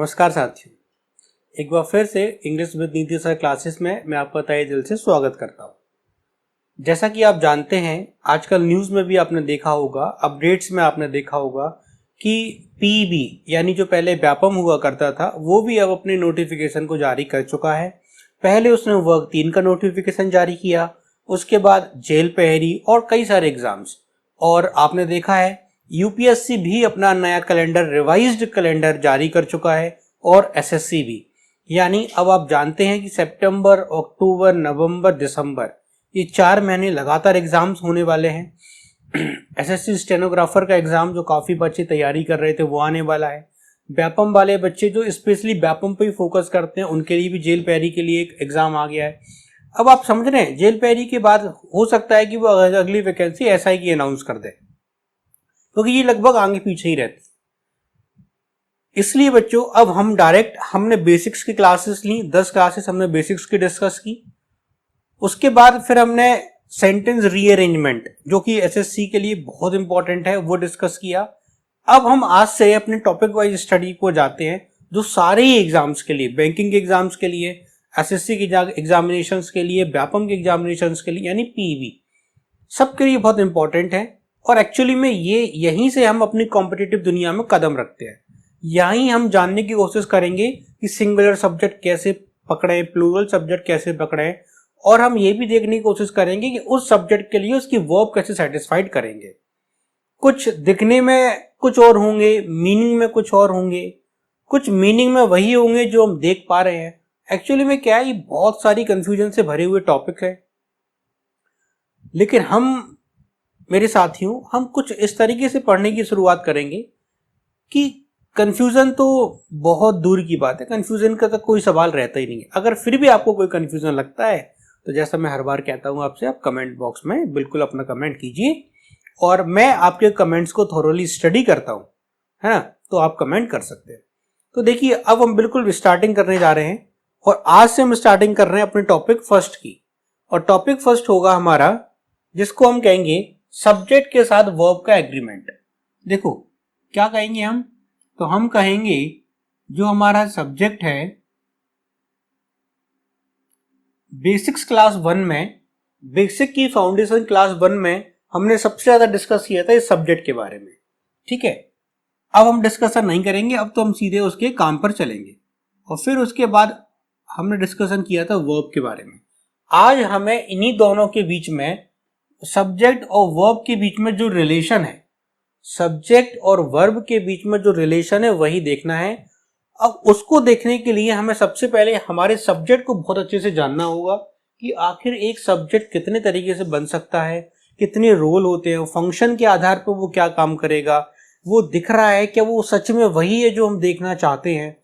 नमस्कार साथियों, एक बार फिर से इंग्लिश विद नीति सर क्लासेस में मैं आपका तहे दिल से स्वागत करता हूँ। जैसा कि आप जानते हैं, आजकल न्यूज़ में भी आपने देखा होगा, अपडेट्स में आपने देखा होगा कि पीईबी यानी जो पहले व्यापम हुआ करता था वो भी अब अपनी नोटिफिकेशन को जारी कर चुका है। पहले उसने वर्ग 3 का नोटिफिकेशन जारी किया, उसके बाद जेल पहरी और कई सारे एग्जाम्स। और आपने देखा है यूपीएससी भी अपना नया कैलेंडर, रिवाइज्ड कैलेंडर जारी कर चुका है और एसएससी भी। यानी अब आप जानते हैं कि सितंबर, अक्टूबर, नवंबर, दिसंबर ये 4 महीने लगातार एग्जाम्स होने वाले हैं। एसएससी स्टेनोग्राफर का एग्जाम जो काफ़ी बच्चे तैयारी कर रहे थे वो आने वाला है। व्यापम वाले बच्चे जो स्पेशली व्यापम पे ही फोकस करते हैं उनके लिए भी जेल पैरी के लिए एक एग्जाम आ गया है। अब आप समझ रहे हैं, जेल पैरी के बाद हो सकता है कि वो अगली वैकेंसी एसआई की अनाउंस कर दे, क्योंकि ये लगभग आगे पीछे ही रहती। इसलिए बच्चों अब हम डायरेक्ट हमने बेसिक्स की क्लासेस ली, 10 क्लासेस हमने बेसिक्स की डिस्कस की। उसके बाद फिर हमने सेंटेंस रीअरेंजमेंट जो कि एसएससी के लिए बहुत इंपॉर्टेंट है वो डिस्कस किया। अब हम आज से अपने टॉपिक वाइज स्टडी को जाते हैं जो सारे ही एग्जाम्स के लिए, बैंकिंग के एग्जाम्स के लिए, एसएससी के एग्जामिनेशंस के लिए, व्यापम के एग्जामिनेशंस के लिए, यानी पीईबी सबके लिए बहुत इंपॉर्टेंट है। और एक्चुअली में यहीं से हम अपनी कॉम्पिटिटिव दुनिया में कदम रखते हैं। यहीं हम जानने की कोशिश करेंगे कि सिंगुलर सब्जेक्ट कैसे पकड़े, प्लूरल सब्जेक्ट कैसे पकड़े, और हम ये भी देखने की कोशिश करेंगे कि उस सब्जेक्ट के लिए उसकी वर्ब कैसे सेटिस्फाइड करेंगे। कुछ दिखने में कुछ और होंगे, मीनिंग में कुछ और होंगे, कुछ मीनिंग में वही होंगे जो हम देख पा रहे हैं। एक्चुअली में क्या है, ये बहुत सारी कंफ्यूजन से भरे हुए टॉपिक है। लेकिन हम, मेरे साथियों, हम कुछ इस तरीके से पढ़ने की शुरुआत करेंगे कि कंफ्यूजन तो बहुत दूर की बात है, कंफ्यूजन का तो कोई सवाल रहता ही नहीं है। अगर फिर भी आपको कोई कंफ्यूजन लगता है तो जैसा मैं हर बार कहता हूं आपसे, आप कमेंट बॉक्स में बिल्कुल अपना कमेंट कीजिए और मैं आपके कमेंट्स को थोरोली स्टडी करता हूं, है ना, तो आप कमेंट कर सकते हैं। तो देखिए, अब हम बिल्कुल स्टार्टिंग करने जा रहे हैं और आज से हम स्टार्टिंग कर रहे हैं अपने टॉपिक फर्स्ट की। और टॉपिक फर्स्ट होगा हमारा, जिसको हम कहेंगे सब्जेक्ट के साथ वर्ब का एग्रीमेंट। देखो क्या कहेंगे हम, तो हम कहेंगे जो हमारा सब्जेक्ट है, बेसिक्स क्लास 1 में, बेसिक की फाउंडेशन क्लास 1 में हमने सबसे ज्यादा डिस्कस किया था इस सब्जेक्ट के बारे में। ठीक है, अब हम डिस्कशन नहीं करेंगे, अब तो हम सीधे उसके काम पर चलेंगे। और फिर उसके बाद हमने डिस्कशन किया था वर्ब के बारे में। आज हमें इन्हीं दोनों के बीच में, सब्जेक्ट और वर्ब के बीच में जो रिलेशन है, सब्जेक्ट और वर्ब के बीच में जो रिलेशन है वही देखना है। अब उसको देखने के लिए हमें सबसे पहले हमारे सब्जेक्ट को बहुत अच्छे से जानना होगा कि आखिर एक सब्जेक्ट कितने तरीके से बन सकता है, कितने रोल होते हैं, फंक्शन के आधार पर वो क्या काम करेगा, वो दिख रहा है क्या, वो सच में वही है जो हम देखना चाहते हैं,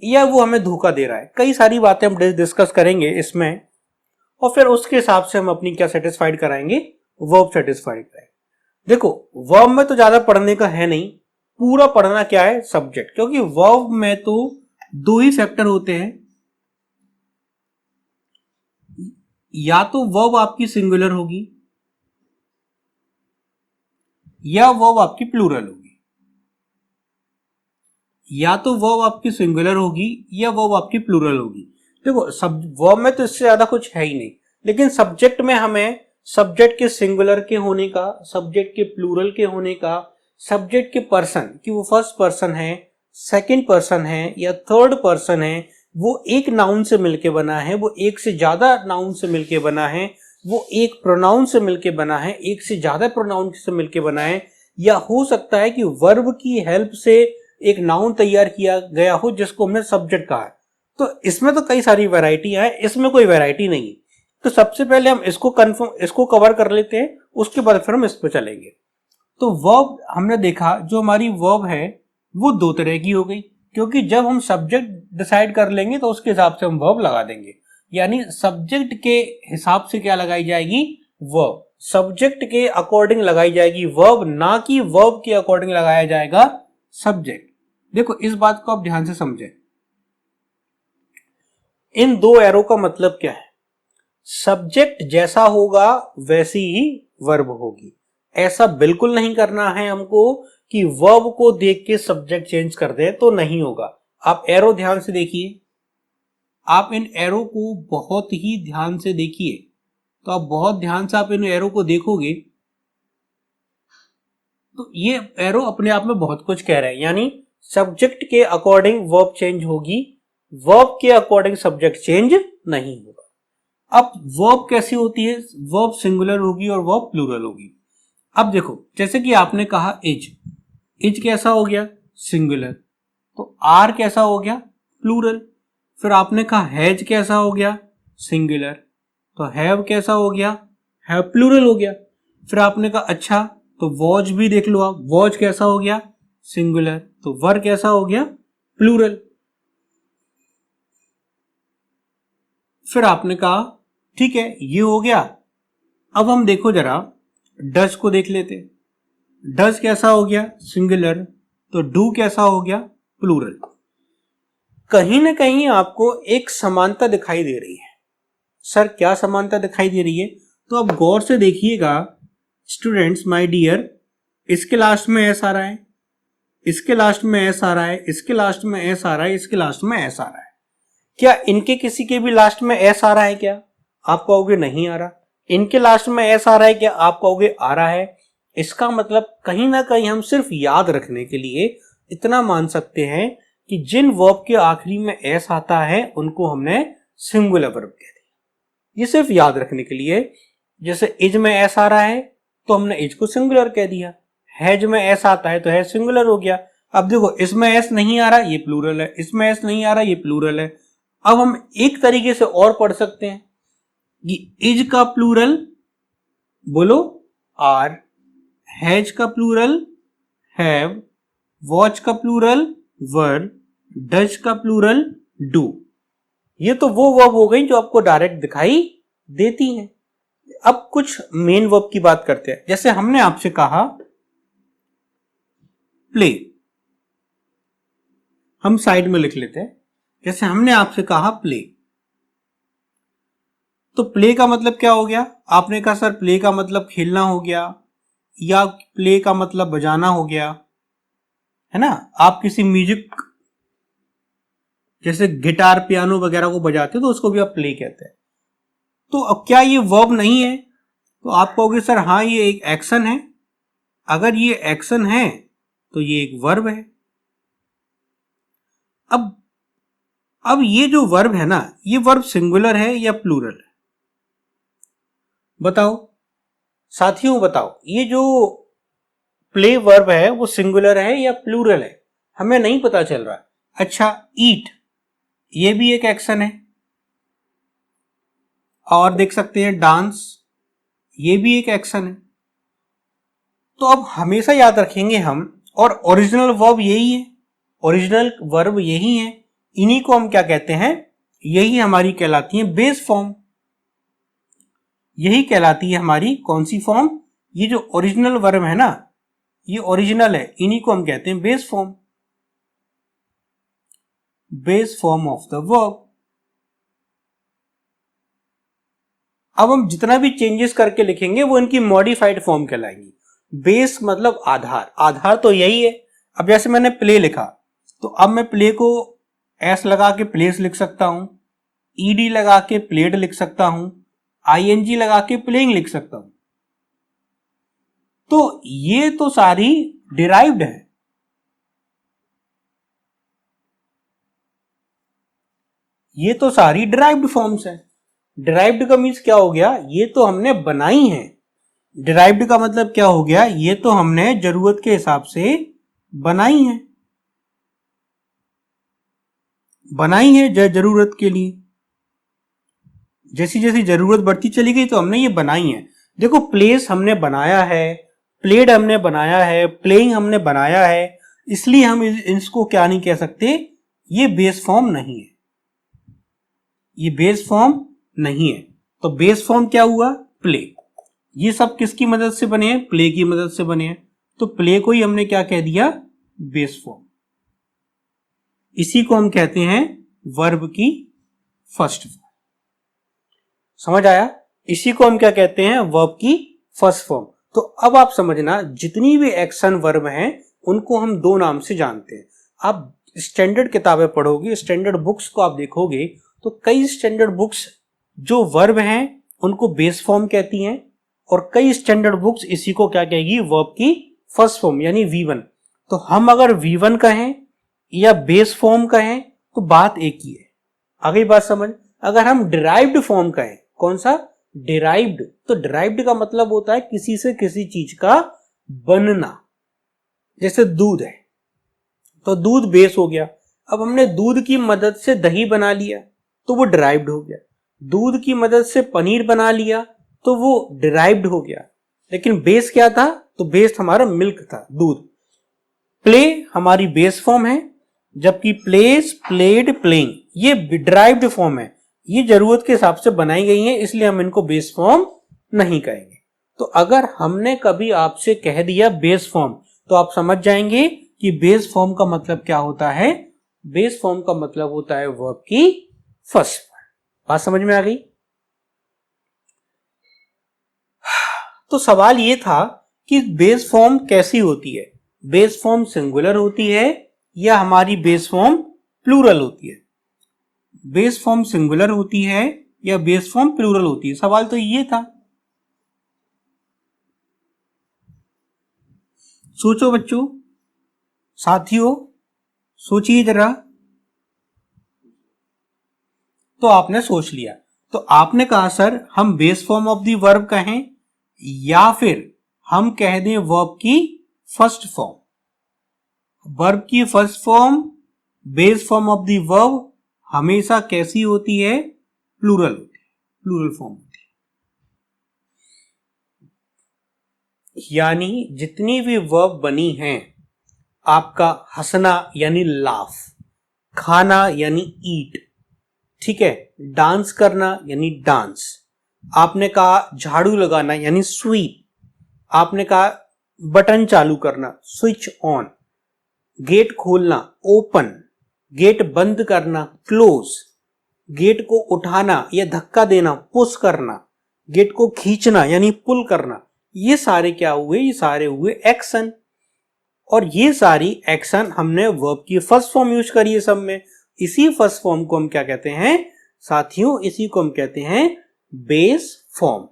या वो हमें धोखा दे रहा है। कई सारी बातें हम डिस्कस करेंगे इसमें, और फिर उसके हिसाब से हम अपनी क्या सेटिस्फाइड कराएंगे, वर्ब सेटिस्फाइड कराएंगे। देखो वर्ब में तो ज्यादा पढ़ने का है नहीं, पूरा पढ़ना क्या है, सब्जेक्ट, क्योंकि वर्ब में तो 2 ही फैक्टर होते हैं, या तो वर्ब आपकी सिंगुलर होगी या वर्ब आपकी प्लूरल होगी, या तो वर्ब आपकी सिंगुलर होगी या वर्ब आपकी प्लूरल होगी। देखो सब वर्ब में तो इससे ज्यादा कुछ है ही नहीं, लेकिन सब्जेक्ट में हमें सब्जेक्ट के सिंगुलर के होने का, सब्जेक्ट के प्लूरल के होने का, सब्जेक्ट के पर्सन कि वो फर्स्ट पर्सन है, सेकंड पर्सन है या थर्ड पर्सन है, वो एक नाउन से मिलके बना है, वो एक से ज्यादा नाउन से मिलके बना है, वो एक प्रोनाउन से मिलके बना है, एक से ज्यादा प्रोनाउन से मिलके बना है, या हो सकता है कि वर्ब की हेल्प से एक नाउन तैयार किया गया हो जिसको हमने सब्जेक्ट कहा है। तो इसमें तो कई सारी वैरायटियां हैं, इसमें कोई वैरायटी नहीं है। तो सबसे पहले हम इसको कवर कर लेते हैं, उसके बाद फिर हम इस पर चलेंगे। तो वर्ब हमने देखा, जो हमारी वर्ब है वो 2 तरह की हो गई, क्योंकि जब हम सब्जेक्ट डिसाइड कर लेंगे तो उसके हिसाब से हम वर्ब लगा देंगे। यानी सब्जेक्ट के हिसाब से क्या लगाई जाएगी, वर्ब, सब्जेक्ट के अकॉर्डिंग लगाई जाएगी वर्ब, ना कि वर्ब के अकॉर्डिंग लगाया जाएगा सब्जेक्ट। देखो इस बात को आप ध्यान से समझें, इन 2 एरो का मतलब क्या है, सब्जेक्ट जैसा होगा वैसी ही वर्ब होगी। ऐसा बिल्कुल नहीं करना है हमको कि वर्ब को देख के सब्जेक्ट चेंज कर दे, तो नहीं होगा। आप एरो ध्यान से देखिए, आप इन एरो को बहुत ही ध्यान से देखिए। तो आप बहुत ध्यान से आप इन एरो को देखोगे तो ये एरो अपने आप में बहुत कुछ कह रहे हैं, यानी सब्जेक्ट के अकॉर्डिंग वर्ब चेंज होगी, वर्ब के अकॉर्डिंग सब्जेक्ट चेंज नहीं होगा। अब वर्ब कैसी होती है, वर्ब सिंगुलर होगी और वर्ब प्लूरल होगी। अब देखो, जैसे कि आपने कहा इज, इज कैसा हो गया, सिंगुलर, तो आर कैसा हो गया, प्लूरल। फिर आपने कहा हैज कैसा हो गया, सिंगुलर, तो हैव कैसा हो गया, हैव प्लूरल हो गया। फिर आपने कहा अच्छा, तो वॉच भी देख लो आप, वॉच कैसा हो गया, सिंगुलर, तो वर कैसा हो गया, प्लूरल। फिर आपने कहा ठीक है ये हो गया। अब हम देखो जरा डज को देख लेते, डज कैसा हो गया, सिंगुलर, तो डू कैसा हो गया, प्लूरल। कहीं ना कहीं आपको एक समानता दिखाई दे रही है। सर क्या समानता दिखाई दे रही है, तो आप गौर से देखिएगा स्टूडेंट्स माय डियर, इसके लास्ट में एस आ रहा है, इसके लास्ट में एस आ रहा है, इसके लास्ट में एस आ रहा है, इसके लास्ट में एस आ रहा है। क्या इनके किसी के भी लास्ट में एस आ रहा है क्या, आप कहोगे नहीं आ रहा। इनके लास्ट में एस आ रहा है क्या, आप कहोगे आ रहा है। इसका मतलब कहीं ना कहीं हम सिर्फ याद रखने के लिए इतना मान सकते हैं कि जिन वर्ब के आखिरी में एस आता है उनको हमने सिंगुलर वर्ब कह दिया। ये सिर्फ याद रखने के लिए, जैसे इज में एस आ रहा है तो हमने इज को सिंगुलर कह दिया, हैज में एस आता है तो हैज सिंगुलर हो गया। अब देखो इसमें एस नहीं आ रहा ये प्लूरल है, इसमें एस नहीं आ रहा ये प्लूरल है। अब हम एक तरीके से और पढ़ सकते हैं कि इज का प्लूरल बोलो आर, हैज का प्लूरल हैव, वॉच का प्लूरल वर, डज का प्लूरल डू। ये तो वो वर्ब हो गई जो आपको डायरेक्ट दिखाई देती हैं। अब कुछ मेन वर्ब की बात करते हैं। जैसे हमने आपसे कहा प्ले, हम साइड में लिख लेते हैं। जैसे हमने आपसे कहा प्ले, तो प्ले का मतलब क्या हो गया, आपने कहा सर प्ले का मतलब खेलना हो गया, या प्ले का मतलब बजाना हो गया, है ना। आप किसी म्यूजिक जैसे गिटार पियानो वगैरह को बजाते हो तो उसको भी आप प्ले कहते हैं। तो अब क्या ये वर्ब नहीं है, तो आप कहोगे सर हाँ ये एक एक्शन है। अगर ये एक्शन है तो ये एक वर्ब है। अब ये जो वर्ब है ना, ये वर्ब सिंगुलर है या प्लूरल है, बताओ साथियों बताओ। ये जो प्ले वर्ब है वो सिंगुलर है या प्लूरल है, हमें नहीं पता चल रहा। अच्छा ईट, ये भी एक एक्शन है, और देख सकते हैं डांस, ये भी एक एक्शन है। तो अब हमेशा याद रखेंगे हम, और ओरिजिनल वर्ब यही है, ओरिजिनल वर्ब यही है, इन्हीं को हम क्या कहते हैं, यही हमारी कहलाती है बेस फॉर्म। यही कहलाती है हमारी कौन सी फॉर्म, ये जो ओरिजिनल वर्ब है ना, ये ओरिजिनल है, इन्हीं को हम कहते हैं base form, base form of the verb. अब हम जितना भी चेंजेस करके लिखेंगे वो इनकी मॉडिफाइड फॉर्म कहलाएंगी। बेस मतलब आधार, आधार तो यही है। अब जैसे मैंने प्ले लिखा, तो अब मैं प्ले को एस लगा के प्लेस लिख सकता हूं, ईडी लगा के प्लेड लिख सकता हूं, आईएनजी लगा के प्लेइंग लिख सकता हूं। तो ये तो सारी डिराइव्ड है, ये तो सारी डिराइव्ड फॉर्म्स है। डिराइव्ड का मीन्स क्या हो गया, ये तो हमने बनाई है। डिराइव्ड का मतलब क्या हो गया, ये तो हमने जरूरत के हिसाब से बनाई है, बनाई है जरूरत के लिए। जैसी जैसी जरूरत बढ़ती चली गई तो हमने ये बनाई है। देखो प्लेस हमने बनाया है, प्लेड हमने बनाया है, प्लेइंग हमने बनाया है, इसलिए हम इसको क्या नहीं कह सकते, ये बेस फॉर्म नहीं है, ये बेस फॉर्म नहीं है। तो बेस फॉर्म क्या हुआ, प्ले। ये सब किसकी मदद से बने हैं, प्ले की मदद से बने हैं। तो प्ले को ही हमने क्या कह दिया, बेस फॉर्म। इसी को हम कहते हैं वर्ब की फर्स्ट फॉर्म। समझ आया, इसी को हम क्या कहते हैं, वर्ब की फर्स्ट फॉर्म। तो अब आप समझना, जितनी भी एक्शन वर्ब हैं उनको हम दो नाम से जानते हैं। आप स्टैंडर्ड किताबें पढ़ोगे, स्टैंडर्ड बुक्स को आप देखोगे तो कई स्टैंडर्ड बुक्स जो वर्ब हैं उनको बेस फॉर्म कहती हैं और कई स्टैंडर्ड बुक्स इसी को क्या कहेगी, वर्ब की फर्स्ट फॉर्म यानी V1। तो हम अगर V1 कहें या बेस फॉर्म कहें तो बात एक ही है। आगे बात समझ। अगर हम डिराइव्ड फॉर्म कहें, कौन सा, डिराइव्ड, तो डिराइव्ड का मतलब होता है किसी से किसी चीज का बनना। जैसे दूध है तो दूध बेस हो गया, अब हमने दूध की मदद से दही बना लिया तो वो डिराइव्ड हो गया, दूध की मदद से पनीर बना लिया तो वो डिराइव्ड हो गया। लेकिन बेस क्या था, तो बेस हमारा मिल्क था, दूध। प्ले हमारी बेस फॉर्म है, जबकि प्लेस, प्लेड, प्लेइंग ये डिराइव्ड फॉर्म है, ये जरूरत के हिसाब से बनाई गई है, इसलिए हम इनको बेस फॉर्म नहीं कहेंगे। तो अगर हमने कभी आपसे कह दिया बेस फॉर्म तो आप समझ जाएंगे कि बेस फॉर्म का मतलब क्या होता है। बेस फॉर्म का मतलब होता है वर्ब की फर्स्ट फॉर्म। बात समझ में आ गई। तो सवाल ये था कि बेस फॉर्म कैसी होती है, बेस फॉर्म सिंगुलर होती है या हमारी बेस फॉर्म प्लूरल होती है, बेस फॉर्म सिंगुलर होती है या बेस फॉर्म प्लूरल होती है। सवाल तो ये था। सोचो बच्चों, साथियों, सोचिए जरा। तो आपने सोच लिया, तो आपने कहा सर हम base form of the verb कहें या फिर हम कह दें वर्ब की फर्स्ट फॉर्म। वर्ब की first form, base form of the verb हमेशा कैसी होती है, प्लूरल होती है, प्लूरल फॉर्म होती है। यानी जितनी भी वर्ब बनी हैं, आपका हंसना यानी लाफ, खाना यानी ईट, ठीक है, डांस करना यानी डांस, आपने कहा झाड़ू लगाना यानी स्वीप, आपने कहा बटन चालू करना स्विच ऑन, गेट खोलना ओपन, गेट बंद करना क्लोज, गेट को उठाना या धक्का देना पुश करना, गेट को खींचना यानी पुल करना, ये सारे क्या हुए, ये सारे हुए एक्शन। और ये सारी एक्शन हमने वर्ब की फर्स्ट फॉर्म यूज करी है सब में। इसी फर्स्ट फॉर्म को हम क्या कहते हैं साथियों, इसी को हम कहते हैं बेस फॉर्म।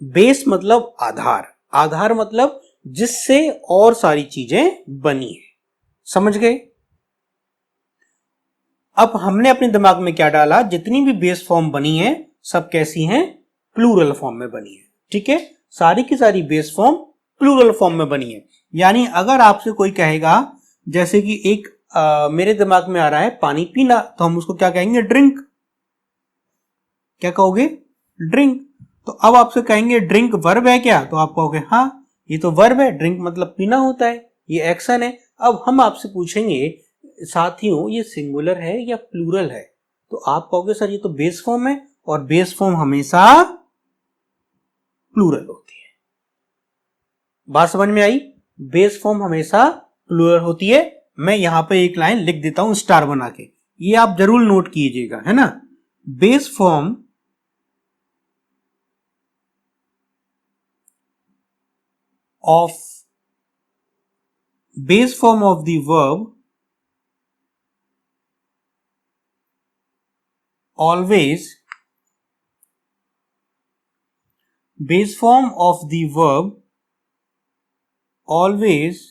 बेस मतलब आधार, आधार मतलब जिससे और सारी चीजें बनी है। समझ गए। अब हमने अपने दिमाग में क्या डाला, जितनी भी बेस फॉर्म बनी है सब कैसी हैं, प्लूरल फॉर्म में बनी है। ठीक है, सारी की सारी बेस फॉर्म प्लूरल फॉर्म में बनी है। यानी अगर आपसे कोई कहेगा, जैसे कि एक मेरे दिमाग में आ रहा है पानी पीना, तो हम उसको क्या कहेंगे, ड्रिंक। क्या कहोगे, ड्रिंक। तो अब आपसे कहेंगे ड्रिंक वर्ब है क्या, तो आप कहोगे हाँ ये तो वर्ब है, ड्रिंक मतलब पीना होता है, ये एक्शन है। अब हम आपसे पूछेंगे साथियों ये सिंगुलर है या प्लूरल है, तो आप कहोगे सर ये तो बेस फॉर्म है, और बेस फॉर्म हमेशा प्लूरल होती है। बात समझ में आई, बेस फॉर्म हमेशा प्लूरल होती है। मैं यहां पे एक लाइन लिख देता हूं स्टार बना के, ये आप जरूर नोट कीजिएगा, है ना। Base form of the verb always, base form of the verb always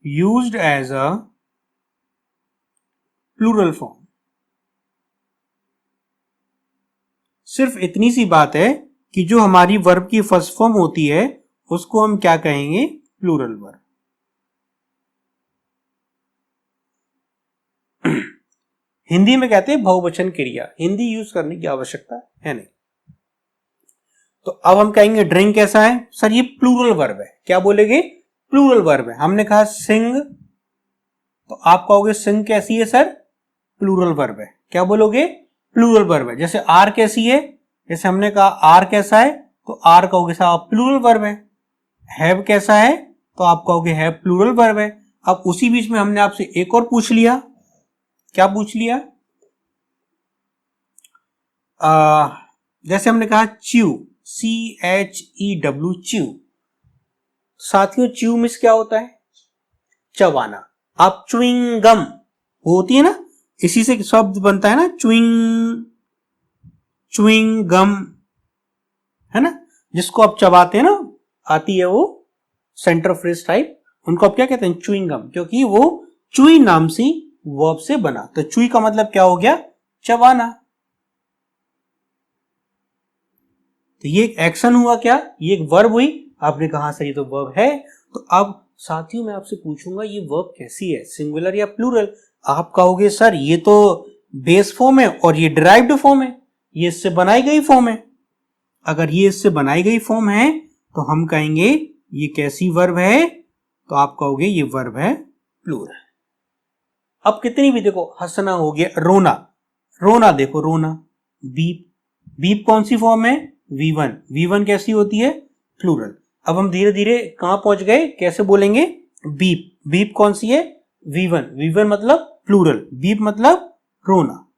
used as a plural form। सिर्फ इतनी सी बात है कि जो हमारी वर्ब की फर्स्ट फॉर्म होती है उसको हम क्या कहेंगे, प्लूरल वर्ब। हिंदी में कहते हैं बहुवचन क्रिया, हिंदी यूज करने की आवश्यकता है नहीं। तो अब हम कहेंगे ड्रिंक कैसा है, सर ये प्लूरल वर्ब है। क्या बोलेंगे, प्लूरल वर्ब है। हमने कहा सिंग, तो आप कहोगे सिंग कैसी है सर, प्लूरल वर्ब है। क्या बोलोगे, प्लूरल वर्ब है। जैसे आर कैसी है, जैसे हमने कहा आर कैसा है, तो आर कहोगे साहब प्लूरल वर्ब है। हैव कैसा है, तो आप कहोगे हैव प्लूरल वर्ब है। अब उसी बीच में हमने आपसे एक और पूछ लिया, क्या पूछ लिया, जैसे हमने कहा च्यू, CHEW च्यू, साथियों च्यू मिस क्या होता है? चबाना। आप च्युइंग गम होती है ना, इसी से शब्द बनता है ना, च्युइंग गम, है ना, जिसको आप चबाते हैं ना, आती है वो सेंटर फ्रेज टाइप, उनको आप क्या कहते हैं? च्युइंग गम, क्योंकि वो चुई नाम से वर्ब से बना। तो चुई का मतलब क्या हो गया? चबाना। तो ये एक एक्शन हुआ क्या? ये एक वर्ब हुई। आपने कहा सर ये तो वर्ब है। तो अब साथियों मैं आपसे पूछूंगा ये वर्ब कैसी है, सिंगुलर या प्लूरल? आप कहोगे सर ये तो बेस फॉर्म है और ये डिराइव्ड फॉर्म है, ये इससे बनाई गई फॉर्म है। अगर ये इससे बनाई गई फॉर्म है तो हम कहेंगे ये कैसी वर्ब है? तो आप कहोगे ये वर्ब है प्लूरल। अब कितनी भी देखो, हंसना हो गया, रोना, रोना देखो, रोना, बीप, बीप कौन सी फॉर्म है? V1, V1 कैसी होती है? प्लूरल। अब हम धीरे धीरे कहां पहुंच गए, कैसे बोलेंगे? बीप, बीप कौन सी है? V1, V1 मतलब प्लूरल, बीप मतलब रोना।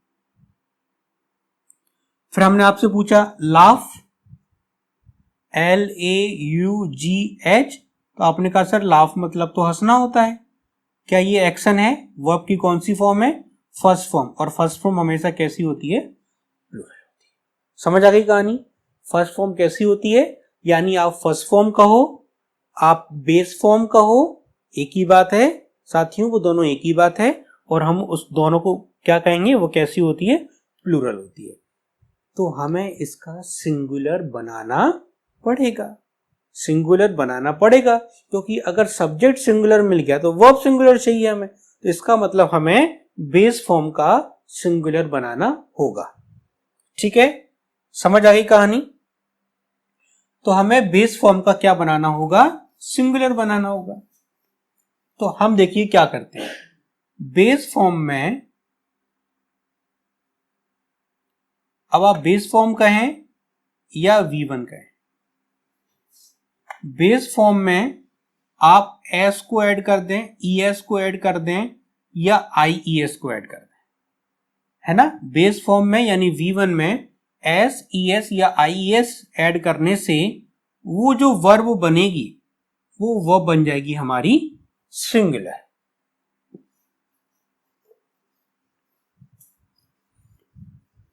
फिर हमने आपसे पूछा लाफ, LAUGH, तो आपने कहा सर लाफ मतलब तो हंसना होता है। क्या ये एक्शन है? वर्ब की कौन सी फॉर्म है? फर्स्ट फॉर्म, और फर्स्ट फॉर्म हमेशा कैसी होती है? प्लूरल होती है। समझ आ गई कहानी? फर्स्ट फॉर्म कैसी होती है? यानी आप फर्स्ट फॉर्म कहो, आप बेस फॉर्म कहो, एक ही बात है साथियों, वो दोनों एक ही बात है। और हम उस दोनों को क्या कहेंगे? वो कैसी होती है? प्लूरल होती है। तो हमें इसका सिंगुलर बनाना पड़ेगा, सिंगुलर बनाना पड़ेगा, क्योंकि अगर सब्जेक्ट सिंगुलर मिल गया तो वर्ब सिंगुलर चाहिए हमें। तो इसका मतलब हमें बेस फॉर्म का सिंगुलर बनाना होगा। ठीक है, समझ आ गई कहानी? तो हमें बेस फॉर्म का क्या बनाना होगा? सिंगुलर बनाना होगा। तो हम देखिए क्या करते हैं, बेस फॉर्म में, अब आप बेस फॉर्म कहें या V1 कहें, बेस फॉर्म में आप एस को ऐड कर दें, ES को ऐड कर दें, या IES को ऐड कर दें, है ना। बेस फॉर्म में यानी V1 में S, ES या IES ऐड करने से वो जो वर्ब बनेगी वो वर्ब बन जाएगी हमारी सिंगुलर।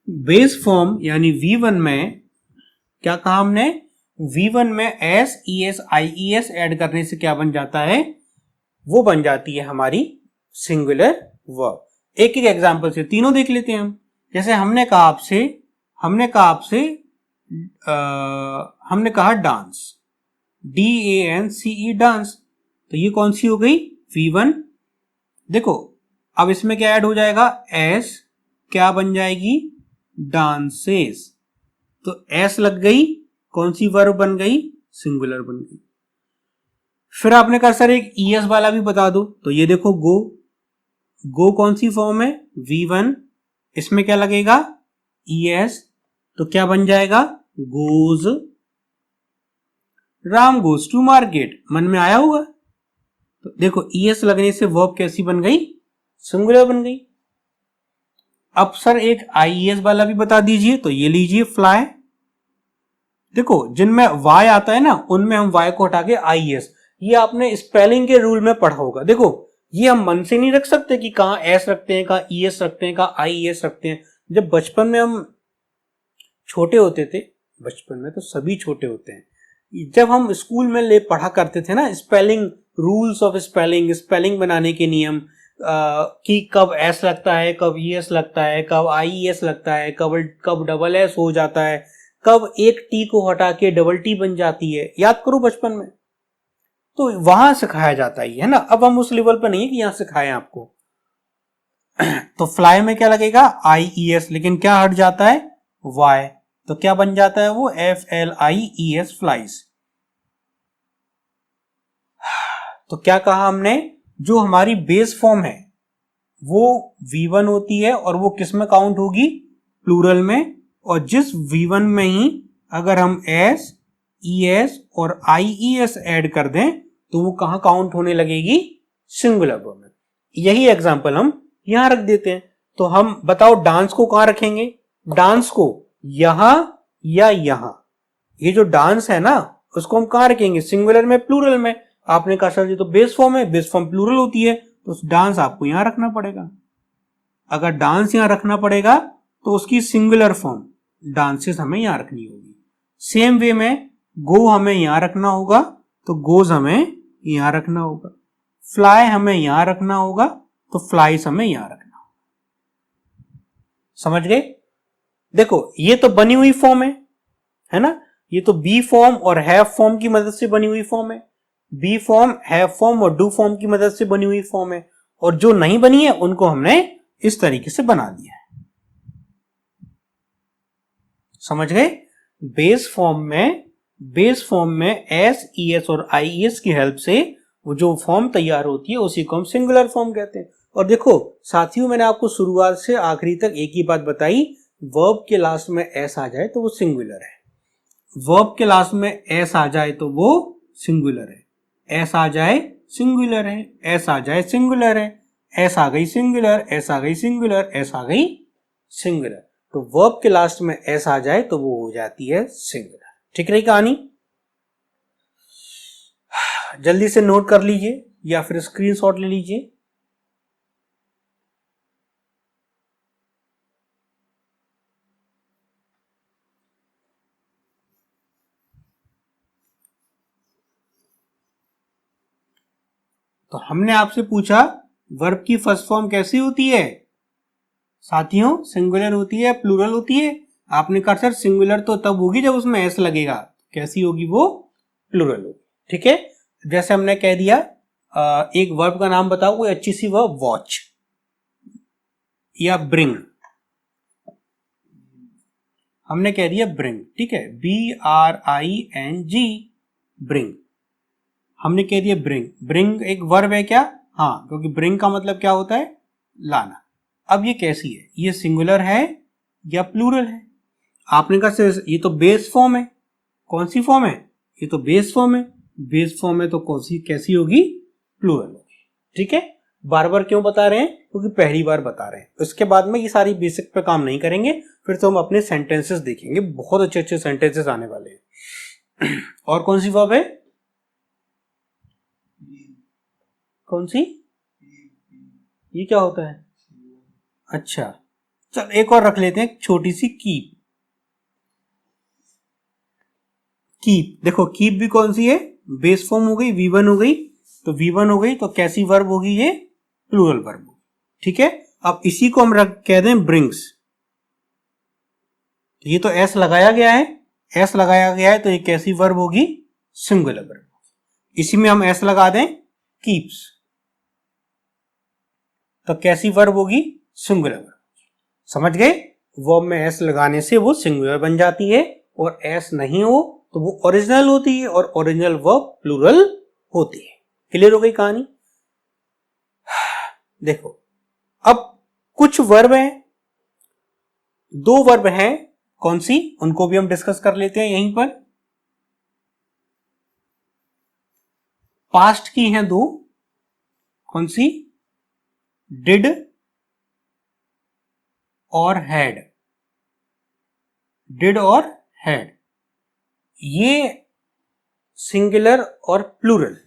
बेस फॉर्म यानी V1 में क्या कहा हमने? V1 में S, ES, IES ऐड करने से क्या बन जाता है? वो बन जाती है हमारी सिंगुलर वर्ब। एक एक एग्जांपल से तीनों देख लेते हैं हम। जैसे हमने कहा डांस, DANCE डांस, तो ये कौन सी हो गई? V1। देखो अब इसमें क्या ऐड हो जाएगा? S, क्या बन जाएगी? डांसेस। तो S लग गई, कौन सी वर्ब बन गई? सिंगुलर बन गई। फिर आपने कहा सर एक ES वाला भी बता दो, तो ये देखो गो, गो कौन सी फॉर्म है? V1, इसमें क्या लगेगा? ES, तो क्या बन जाएगा? Goes. Ram goes to market, मन में आया होगा। तो देखो ES लगने से वर्ब कैसी बन गई? सिंगुलर बन गई। अब सर एक IES वाला भी बता दीजिए, तो ये लीजिए फ्लाई। देखो जिनमें Y आता है ना, उनमें हम Y को हटा के IES, ये आपने स्पेलिंग के रूल में पढ़ा होगा। देखो ये हम मन से नहीं रख सकते कि कहां S रखते हैं, कहां ES रखते हैं, कहां IES रखते हैं। जब बचपन में हम छोटे होते थे, बचपन में तो सभी छोटे होते हैं, जब हम स्कूल में ले पढ़ा करते थे ना, spelling, rules of spelling, spelling बनाने के नियम, कि कब S लगता है, कब ES लगता है, कब IES लगता है, कब डबल S हो जाता है, कब एक T को हटा के डबल T बन जाती है, याद करो बचपन में। तो वहां सिखाया जाता है ना। अब हम उस लेवल पर नहीं है कि यहां सिखाएं आपको। तो फ्लाई में क्या लगेगा? IES, लेकिन क्या हट जाता है? Y, तो क्या बन जाता है वो? FLIES, flies. तो क्या कहा हमने? जो हमारी बेस फॉर्म है वो V1 होती है, और वो किस में काउंट होगी? प्लूरल में। और जिस V1 में ही अगर हम S, ES और IES ऐड कर दें तो वो कहां काउंट होने लगेगी? सिंगुलर वर्ब में। यही एग्जांपल हम यहां रख देते हैं। तो हम बताओ डांस को कहां रखेंगे? डांस को यहां या यहां? ये जो डांस है ना, उसको हम कहाँ रखेंगे, सिंगुलर में, प्लूरल में। आपने कहा सर ये तो बेस फॉर्म है, बेस फॉर्म प्लूरल होती है, तो उस डांस आपको यहां रखना पड़ेगा। अगर डांस यहां रखना पड़ेगा तो उसकी सिंगुलर फॉर्म डांसेस हमें यहां रखनी होगी। सेम वे में गो हमें यहां रखना होगा, तो गोज हमें यहां रखना होगा। फ्लाई हमें यहां रखना होगा, तो फ्लाइज हमें यहां रखना होगा। समझ गए? देखो ये तो बनी हुई फॉर्म है ना, ये तो बी फॉर्म और हैव फॉर्म की मदद से बनी हुई फॉर्म है। बी फॉर्म, हैव फॉर्म और डू फॉर्म की मदद से बनी हुई फॉर्म है, और जो नहीं बनी है उनको हमने इस तरीके से बना दिया है। समझ गए? बेस फॉर्म में एस, ई एस और आई एस की हेल्प से वो जो फॉर्म तैयार होती है उसी को हम सिंगुलर फॉर्म कहते हैं। और देखो साथियों, मैंने आपको शुरुआत से आखिरी तक एक ही बात बताई, वर्ब के लास्ट में एस आ जाए तो वो सिंगुलर है। वर्ब के लास्ट में एस आ जाए तो वो सिंगुलर है। एस आ जाए सिंगुलर है, एस आ जाए सिंगुलर है, एस आ गई सिंगुलर, एस आ गई सिंगुलर, एस आ गई सिंगुलर। तो वर्ब के लास्ट में एस आ जाए तो वो हो जाती है सिंगुलर। ठीक रही कहानी? जल्दी से नोट कर लीजिए या फिर स्क्रीनशॉट ले लीजिए। तो हमने आपसे पूछा वर्ब की फर्स्ट फॉर्म कैसी होती है साथियों, सिंगुलर होती है, प्लूरल होती है? आपने कहा सर सिंगुलर तो तब होगी जब उसमें एस लगेगा। कैसी होगी वो? प्लूरल होगी। ठीक है, जैसे हमने कह दिया एक वर्ब का नाम बताओ, कोई अच्छी सी वर्ब, वॉच या ब्रिंग। हमने कह दिया ब्रिंग, ठीक है, BRING, ब्रिंग। हमने कह दिया ब्रिंग। ब्रिंग एक वर्ब है क्या? हाँ, क्योंकि ब्रिंग का मतलब क्या होता है? लाना। अब ये कैसी है? ये सिंगुलर है या प्लूरल है? आपने कहा ये तो बेस फॉर्म है। कौन सी फॉर्म है? ये तो बेस फॉर्म है। बेस फॉर्म है तो कौन सी, कैसी होगी? प्लूरल होगी। ठीक है, बार बार क्यों बता रहे हैं? क्योंकि पहली बार बता रहे हैं। उसके बाद में ये सारी बेसिक पे काम नहीं करेंगे, फिर तो हम अपने सेंटेंसेस देखेंगे, बहुत अच्छे अच्छे सेंटेंसेस आने वाले हैं। और कौन सी वर्ब है? कौन सी? ये क्या होता है? अच्छा, चल एक और रख लेते हैं, छोटी सी, कीप। कीप, देखो कीप भी कौन सी है? बेस फॉर्म हो गई, V1 हो गई, तो V1 हो गई, तो कैसी वर्ब होगी ये? प्लूरल वर्ब होगी। ठीक है, अब इसी को हम कह दें ब्रिंग्स। तो ये तो एस लगाया गया है, एस लगाया गया है, तो ये कैसी वर्ब होगी? Singular verb. इसी में हम एस लगा दें, कीप्स, तो कैसी वर्ब होगी? Singular verb. समझ गए? वर्ब में एस लगाने से वो सिंगुलर बन जाती है, और एस नहीं हो तो वो ओरिजिनल होती है, और ओरिजिनल वर्ब प्लूरल होती है। क्लियर हो गई कहानी? देखो अब कुछ वर्ब हैं, दो वर्ब हैं, कौन सी, उनको भी हम डिस्कस कर लेते हैं यहीं पर। पास्ट की हैं दो, कौन सी? डिड और हैड। डिड और हैड, ये सिंगुलर और प्लूरल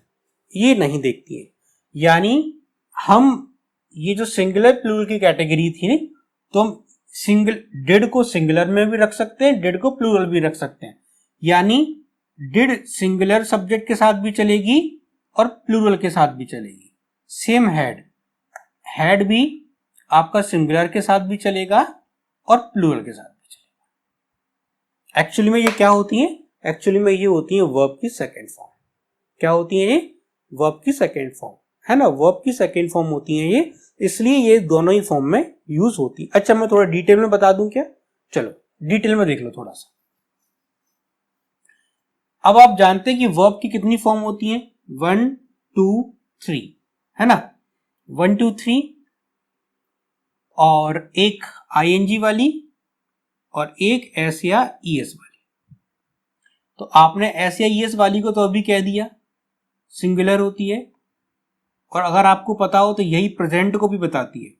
ये नहीं देखती है। यानी हम ये जो सिंगुलर प्लूरल की कैटेगरी थी, तो हम डिड को सिंगुलर में भी रख सकते हैं, डिड को प्लूरल भी रख सकते हैं। यानी डिड सिंगुलर सब्जेक्ट के साथ भी चलेगी और प्लूरल के साथ भी चलेगी। सेम हैड, हैड भी आपका सिंगुलर के साथ भी चलेगा और प्लूरल के साथ भी चलेगा। एक्चुअली में ये क्या होती है? एक्चुअली में ये होती है वर्ब की सेकेंड फॉर्म। क्या होती है ये? वर्ब की सेकेंड फॉर्म, है ना, वर्ब की सेकेंड फॉर्म होती है ये, इसलिए ये दोनों ही फॉर्म में यूज होती है। अच्छा, मैं थोड़ा डिटेल में बता दूं क्या? चलो डिटेल में देख लो थोड़ा सा। अब आप जानते हैं कि वर्ब की कितनी फॉर्म होती है? 1 2 3, है ना, 1 2 3, और एक ING वाली और एक एस या ES वाली। तो आपने एस या ES वाली को तो अभी कह दिया सिंगुलर होती है, और अगर आपको पता हो तो यही प्रेजेंट को भी बताती है।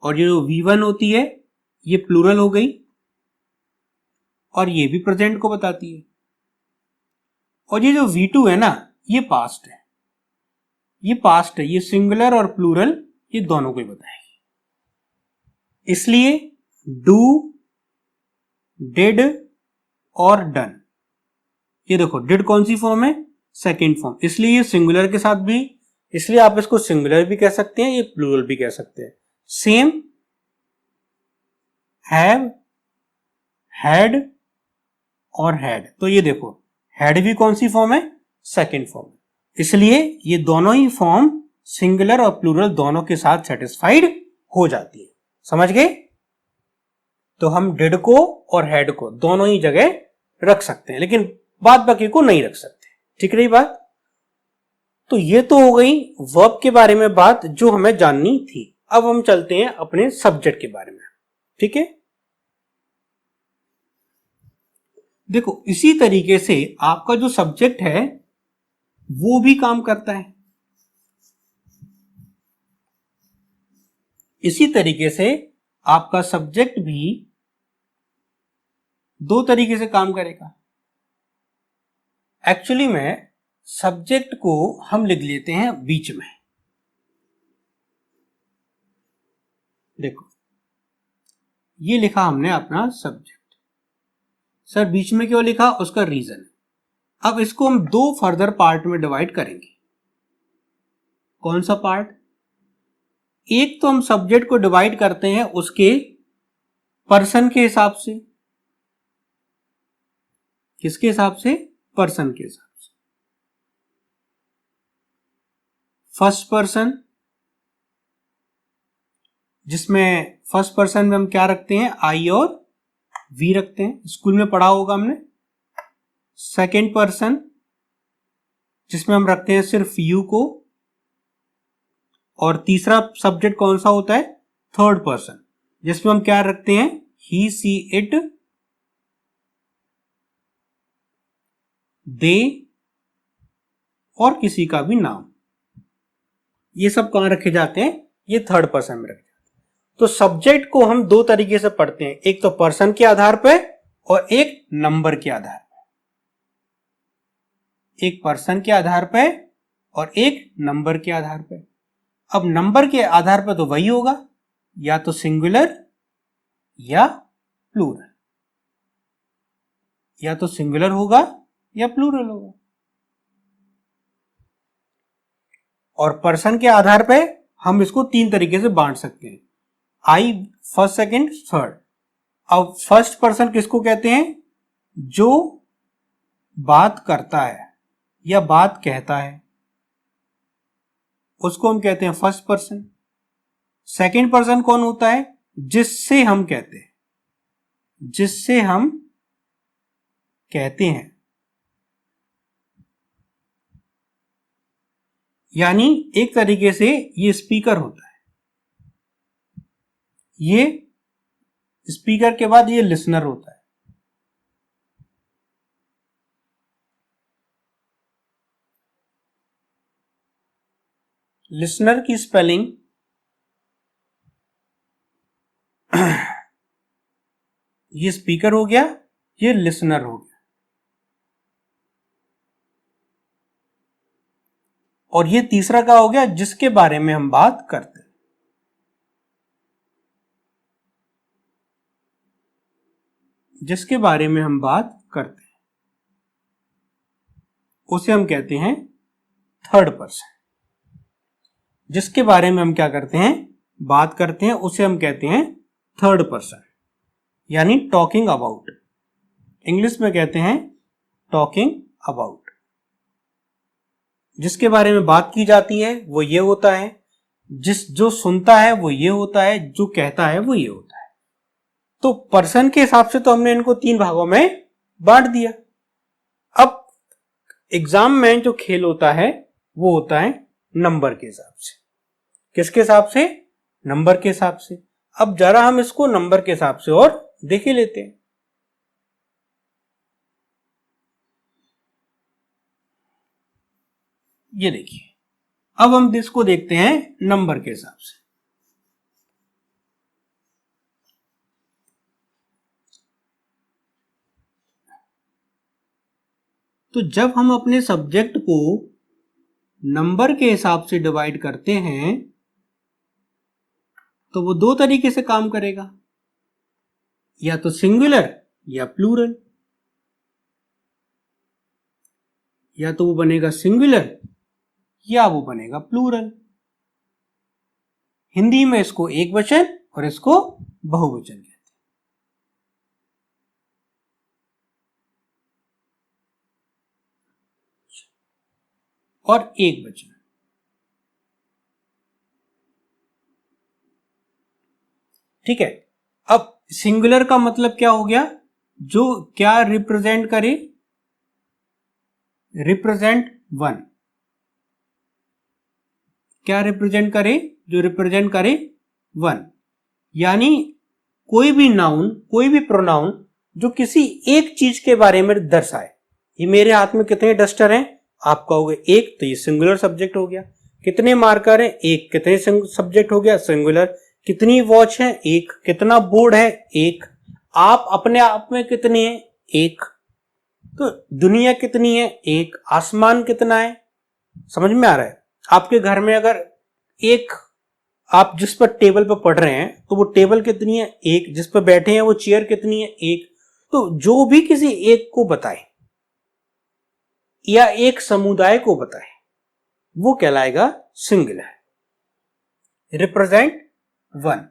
और ये जो V1 होती है ये प्लूरल हो गई, और ये भी प्रेजेंट को बताती है। और ये जो V2 है ना, ये पास्ट है, ये पास्ट है, ये सिंगुलर और प्लूरल ये दोनों को ही बताएगी। इसलिए डू, डिड और डन, ये देखो डिड कौन सी फॉर्म है, सेकेंड फॉर्म, इसलिए ये सिंगुलर के साथ भी, इसलिए आप इसको सिंगुलर भी कह सकते हैं, ये प्लूरल भी कह सकते हैं। सेम हैव, हैड और हैड, तो ये देखो हैड भी कौन सी फॉर्म है, सेकेंड फॉर्म, इसलिए ये दोनों ही फॉर्म सिंगुलर और प्लूरल दोनों के साथ सेटिस्फाइड हो जाती है। समझ गए? तो हम डिड को और हैड को दोनों ही जगह रख सकते हैं, लेकिन बाद बाकी को नहीं रख सकते। ठीक रही बात? तो ये तो हो गई वर्ब के बारे में बात जो हमें जाननी थी। अब हम चलते हैं अपने सब्जेक्ट के बारे में। ठीक है, देखो इसी तरीके से आपका जो सब्जेक्ट है वो भी काम करता है। इसी तरीके से आपका सब्जेक्ट भी दो तरीके से काम करेगा। एक्चुअली में सब्जेक्ट को हम लिख लेते हैं बीच में। देखो ये लिखा हमने अपना सब्जेक्ट, सर बीच में क्यों लिखा, उसका रीजन। अब इसको हम दो फर्दर पार्ट में डिवाइड करेंगे। कौन सा पार्ट? एक तो हम सब्जेक्ट को डिवाइड करते हैं उसके पर्सन के हिसाब से। किसके हिसाब से? पर्सन के हिसाब से। फर्स्ट पर्सन, जिसमें फर्स्ट पर्सन में हम क्या रखते हैं, आई और वी रखते हैं, स्कूल में पढ़ा होगा हमने। सेकेंड पर्सन, जिसमें हम रखते हैं सिर्फ यू को। और तीसरा सब्जेक्ट कौन सा होता है? थर्ड पर्सन, जिसमें हम क्या रखते हैं, ही, सी, इट, दे और किसी का भी नाम। ये सब कहां रखे जाते हैं? ये थर्ड पर्सन में रखे जाते हैं। तो सब्जेक्ट को हम दो तरीके से पढ़ते हैं, एक तो पर्सन के आधार पर और एक नंबर के आधार पर। एक पर्सन के आधार पर और एक नंबर के आधार पर। अब नंबर के आधार पर तो वही होगा, या तो सिंगुलर या प्लूरल, या तो सिंगुलर होगा या प्लूरल होगा। और पर्सन के आधार पे हम इसको तीन तरीके से बांट सकते हैं, आई, फर्स्ट, सेकंड, थर्ड। अब फर्स्ट पर्सन किसको कहते हैं? जो बात करता है या बात कहता है, उसको हम कहते हैं फर्स्ट पर्सन। सेकंड पर्सन कौन होता है? जिससे हम कहते हैं, जिससे हम कहते हैं, यानी एक तरीके से ये स्पीकर होता है। ये स्पीकर के बाद ये लिसनर होता है। लिसनर की स्पेलिंग ये स्पीकर हो गया, ये लिसनर हो गया। और ये तीसरा क्या हो गया? जिसके बारे में हम बात करते हैं। जिसके बारे में हम बात करते हैं उसे हम कहते हैं थर्ड पर्सन। जिसके बारे में हम क्या करते हैं? बात करते हैं, उसे हम कहते हैं थर्ड पर्सन, यानी टॉकिंग अबाउट। इंग्लिश में कहते हैं टॉकिंग अबाउट। जिसके बारे में बात की जाती है वो ये होता है, जो सुनता है वो ये होता है, जो कहता है वो ये होता है। तो पर्सन के हिसाब से तो हमने इनको तीन भागों में बांट दिया। अब एग्जाम में जो खेल होता है वो होता है नंबर के हिसाब से। किसके हिसाब से? नंबर के हिसाब से। अब जरा हम इसको नंबर के हिसाब से और देख ही लेते हैं। ये देखिए, अब हम इसको देखते हैं नंबर के हिसाब से। तो जब हम अपने सब्जेक्ट को नंबर के हिसाब से डिवाइड करते हैं तो वो दो तरीके से काम करेगा, या तो सिंगुलर या प्लूरल। या तो वो बनेगा सिंगुलर या वो बनेगा प्लूरल। हिंदी में इसको एक वचन और इसको बहुवचन कहते हैं। और एक वचन। ठीक है, अब सिंगुलर का मतलब क्या हो गया? जो क्या रिप्रेजेंट करे? Represent one. क्या रिप्रेजेंट करे? जो रिप्रेजेंट करे वन। यानी कोई भी नाउन, कोई भी प्रोनाउन जो किसी एक चीज के बारे में दर्शाए। ये मेरे हाथ में कितने डस्टर हैं? आप कहोगे एक, तो ये सिंगुलर सब्जेक्ट हो गया। कितने मार्कर हैं? एक। कितने सब्जेक्ट हो गया? सिंगुलर। कितनी वॉच है? एक। कितना बोर्ड है? एक। आप अपने आप में कितने हैं? एक। तो दुनिया कितनी है? एक। आसमान कितना है? समझ में आ रहा है? आपके घर में अगर एक, आप जिस पर टेबल पर पढ़ रहे हैं तो वो टेबल कितनी है? एक। जिस पर बैठे हैं वो चेयर कितनी है? एक। तो जो भी किसी एक को बताए या एक समुदाय को बताए वो कहलाएगा सिंगुलर, रिप्रेजेंट वन।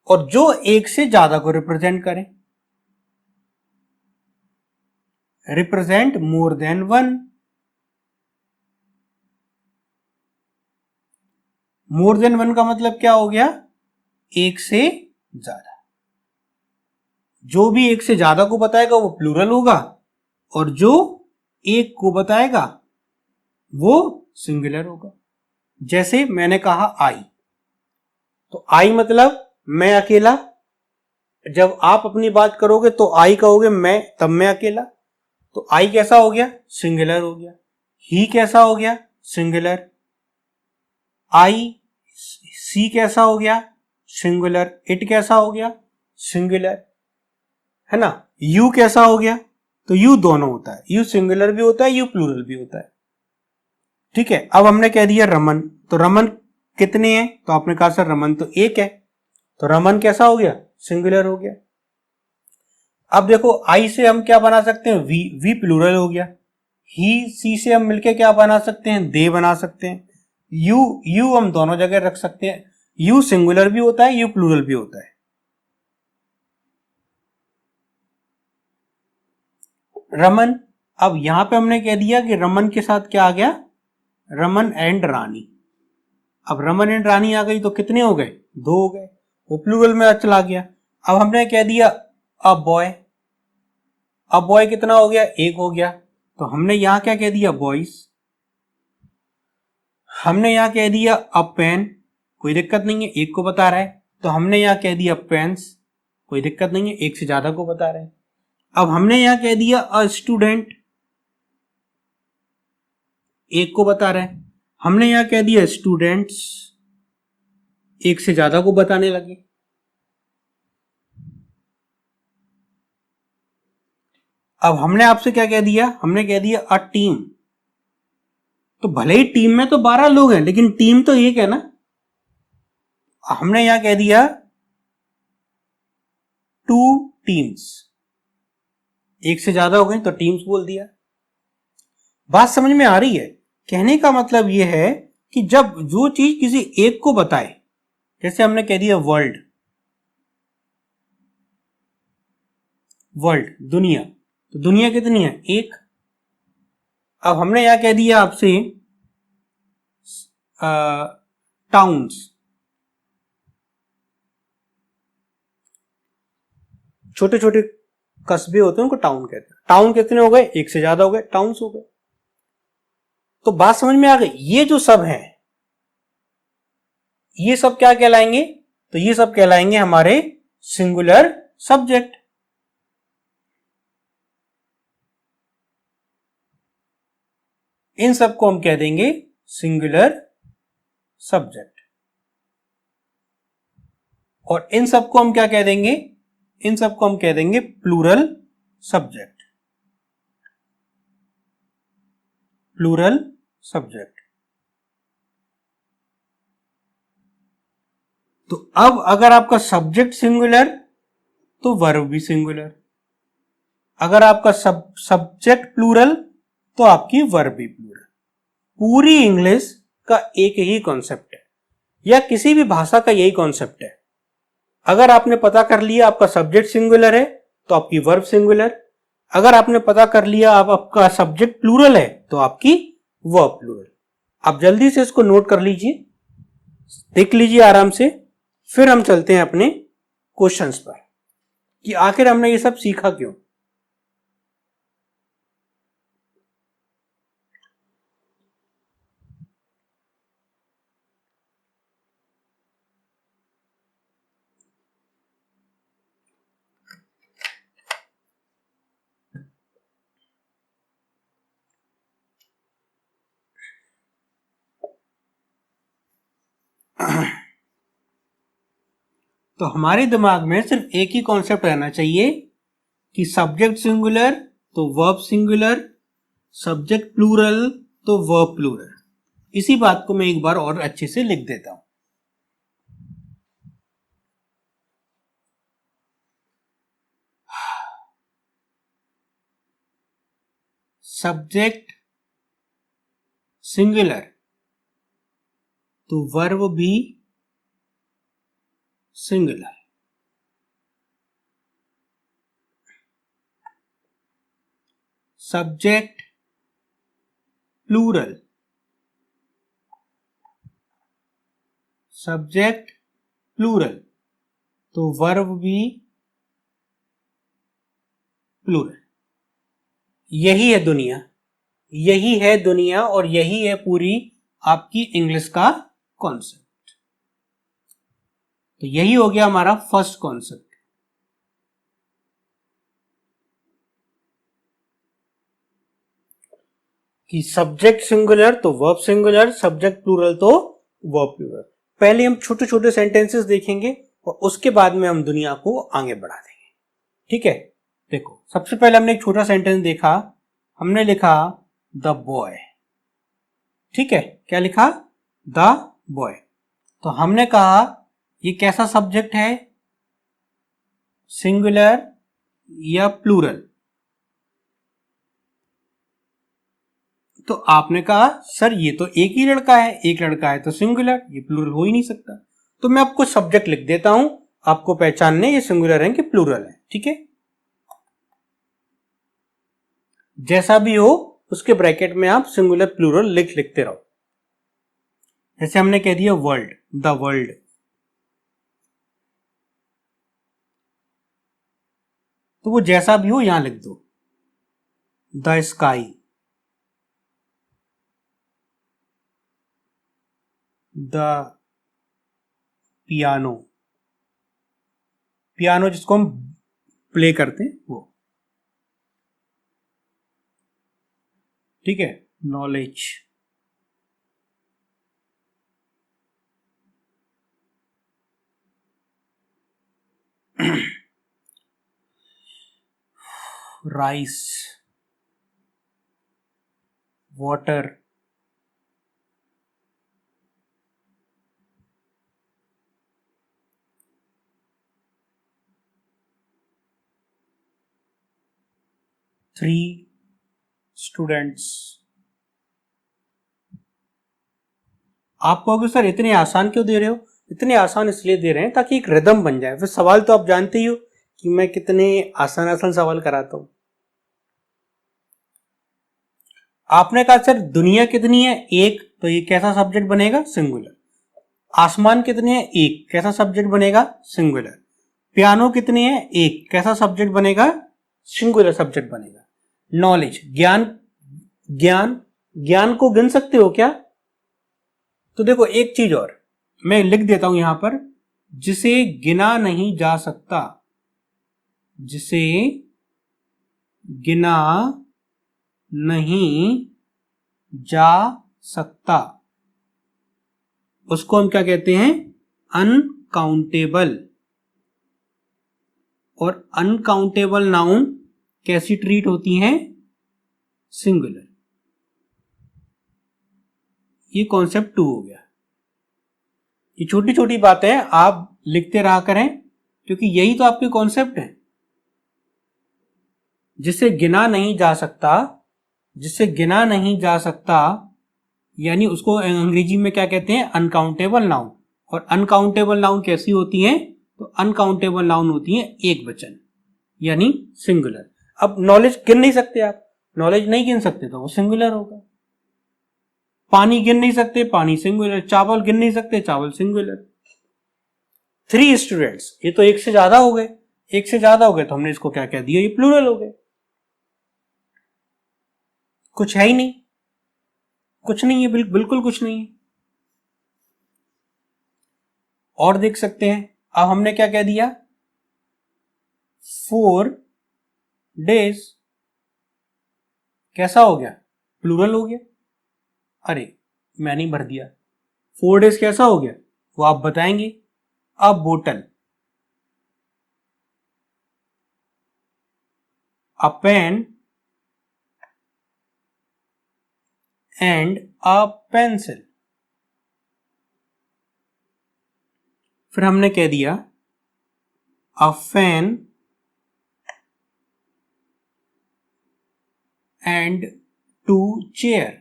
और जो एक से ज्यादा को रिप्रेजेंट करे, represent more than one. More than one का मतलब क्या हो गया? एक से ज्यादा। जो भी एक से ज्यादा को बताएगा वो प्लूरल होगा, और जो एक को बताएगा वो सिंगुलर होगा। जैसे मैंने कहा आई, तो आई मतलब मैं अकेला। जब आप अपनी बात करोगे तो आई कहोगे मैं, तब मैं अकेला। तो आई कैसा हो गया? सिंगुलर हो गया। ही कैसा हो गया? सिंगुलर। आई सी कैसा हो गया? सिंगुलर। इट कैसा हो गया? सिंगुलर, है ना। यू कैसा हो गया? तो यू दोनों होता है, यू सिंगुलर भी होता है, यू प्लूरल भी होता है। ठीक है, अब हमने कह दिया रमन, तो रमन कितने हैं? तो आपने कहा सर रमन तो एक है, तो रमन कैसा हो गया? सिंगुलर हो गया। अब देखो आई से हम क्या बना सकते हैं? वी, वी प्लूरल हो गया। ही सी से हम मिलके क्या बना सकते हैं? दे बना सकते हैं। यू, यू हम दोनों जगह रख सकते हैं। यू सिंगुलर भी होता है, यू प्लूरल भी होता है। रमन, अब यहां पे हमने कह दिया कि रमन के साथ क्या आ गया? रमन एंड रानी। अब रमन एंड रानी आ गई तो कितने हो गए? दो हो गए, वो प्लूरल में चला गया। अब हमने कह दिया अ बॉय, अब बॉय कितना हो गया? एक हो गया। तो हमने यहां क्या कह दिया? बॉयज। हमने यहां कह दिया अ पेन, कोई दिक्कत नहीं है, एक को बता रहा है। तो हमने यहां कह दिया पेन्स, कोई दिक्कत नहीं है, एक से ज्यादा को बता रहे हैं। अब हमने यहां कह दिया अ स्टूडेंट, एक को बता रहे हैं। हमने यहां कह दिया स्टूडेंट्स, एक से ज्यादा को बताने लगे। अब हमने आपसे क्या कह दिया? हमने कह दिया अ टीम। तो भले ही टीम में तो 12 लोग हैं लेकिन टीम तो एक है ना। हमने यहां कह दिया टू टीम्स, एक से ज्यादा हो गए तो टीम्स बोल दिया। बात समझ में आ रही है? कहने का मतलब यह है कि जब जो चीज किसी एक को बताए, जैसे हमने कह दिया वर्ल्ड, वर्ल्ड दुनिया, तो दुनिया कितनी है? एक। अब हमने यहां कह दिया आपसे टाउन्स, छोटे छोटे कस्बे होते हैं उनको टाउन कहते हैं। टाउन कितने हो गए? एक से ज्यादा हो गए, टाउन्स हो गए। तो बात समझ में आ गई? ये जो सब है ये सब क्या कहलाएंगे? तो ये सब कहलाएंगे हमारे सिंगुलर सब्जेक्ट। इन सबको हम कह देंगे सिंगुलर सब्जेक्ट। और इन सबको हम क्या कह देंगे? इन सबको हम कह देंगे प्लूरल सब्जेक्ट। Plural subject. तो अब अगर आपका सब्जेक्ट सिंगुलर तो वर्ब भी सिंगुलर, अगर आपका सब्जेक्ट प्लूरल तो आपकी वर्ब भी प्लूरल। पूरी इंग्लिश का एक ही कॉन्सेप्ट है, या किसी भी भाषा का यही कॉन्सेप्ट है। अगर आपने पता कर लिया आपका सब्जेक्ट सिंगुलर है तो आपकी वर्ब सिंगुलर, अगर आपने पता कर लिया आपका सब्जेक्ट प्लूरल है तो आपकी वर्ब प्लूरल। आप जल्दी से इसको नोट कर लीजिए, देख लीजिए आराम से, फिर हम चलते हैं अपने क्वेश्चंस पर कि आखिर हमने ये सब सीखा क्यों। तो हमारे दिमाग में सिर्फ एक ही कॉन्सेप्ट रहना चाहिए कि सब्जेक्ट सिंगुलर तो वर्ब सिंगुलर, सब्जेक्ट प्लूरल तो वर्ब प्लूरल। इसी बात को मैं एक बार और अच्छे से लिख देता हूं। सब्जेक्ट सिंगुलर तो वर्ब भी singular, subject plural, subject plural तो वर्ब भी प्लूरल। यही है दुनिया, यही है दुनिया और यही है पूरी आपकी इंग्लिश का कॉन्सेप्ट। तो यही हो गया हमारा फर्स्ट कॉन्सेप्ट कि सब्जेक्ट सिंगुलर तो वर्ब सिंगुलर, सब्जेक्ट प्लूरल तो वर्ब प्लूरल। पहले हम छोटे छोटे सेंटेंसेस देखेंगे और उसके बाद में हम दुनिया को आगे बढ़ा देंगे। ठीक है, देखो सबसे पहले हमने एक छोटा सेंटेंस देखा, हमने लिखा द बॉय। ठीक है, क्या लिखा? The boy. तो हमने कहा ये कैसा सब्जेक्ट है, सिंगुलर या प्लूरल? तो आपने कहा सर ये तो एक ही लड़का है, एक लड़का है तो सिंगुलर, ये प्लूरल हो ही नहीं सकता। तो मैं आपको सब्जेक्ट लिख देता हूं, आपको पहचानने ये सिंगुलर है कि प्लूरल है। ठीक है, जैसा भी हो उसके ब्रैकेट में आप सिंगुलर प्लूरल लिखते रहो। जैसे हमने कह दिया वर्ल्ड, द वर्ल्ड, तो वो जैसा भी हो यहां लिख दो। The sky, the piano, piano जिसको हम प्ले करते हैं वो। ठीक है, knowledge, rice, water, three students. आप कहोगे सर इतने आसान क्यों दे रहे हो? इतने आसान इसलिए दे रहे हैं ताकि एक रिदम बन जाए। फिर सवाल तो आप जानते ही हो कि मैं कितने आसान आसान सवाल कराता हूं। आपने कहा सर दुनिया कितनी है? एक, तो ये कैसा सब्जेक्ट बनेगा? सिंगुलर। आसमान कितने हैं? एक, कैसा सब्जेक्ट बनेगा? सिंगुलर। पियानो कितने हैं? एक, कैसा सब्जेक्ट बनेगा? सिंगुलर सब्जेक्ट बनेगा। नॉलेज, ज्ञान, ज्ञान, ज्ञान को गिन सकते हो क्या? तो देखो एक चीज और मैं लिख देता हूं यहां पर, जिसे गिना नहीं जा सकता, जिसे गिना नहीं जा सकता, उसको हम क्या कहते हैं? अनकाउंटेबल। और अनकाउंटेबल नाउन कैसी ट्रीट होती हैं? सिंगुलर। ये कॉन्सेप्ट 2 हो गया। ये छोटी छोटी बातें आप लिखते रहा करें, क्योंकि यही तो आपके कॉन्सेप्ट है, जिसे गिना नहीं जा सकता, जिसे गिना नहीं जा सकता, यानी उसको अंग्रेजी में क्या कहते हैं, अनकाउंटेबल नाउन। और अनकाउंटेबल नाउन कैसी होती हैं, तो अनकाउंटेबल नाउन होती हैं एक वचन, यानी सिंगुलर। अब नॉलेज गिन नहीं सकते आप, नॉलेज नहीं गिन सकते तो वो सिंगुलर होगा। पानी गिन नहीं सकते, पानी सिंगुलर। चावल गिन नहीं सकते, चावल सिंगुलर। 3 स्टूडेंट्स, ये तो एक से ज्यादा हो गए, एक से ज्यादा हो गए तो हमने इसको क्या कह दिया, ये प्लूरल हो गए। कुछ है ही नहीं, कुछ नहीं है, बिल्कुल कुछ नहीं है। और देख सकते हैं, अब हमने क्या कह दिया, 4 days कैसा हो गया, प्लूरल हो गया। अरे मैं नहीं भर दिया, 4 days कैसा हो गया वो आप बताएंगे। अब बोतल, अ पेन एंड अ पेंसिल। फिर हमने कह दिया अ फैन एंड 2 चेयर।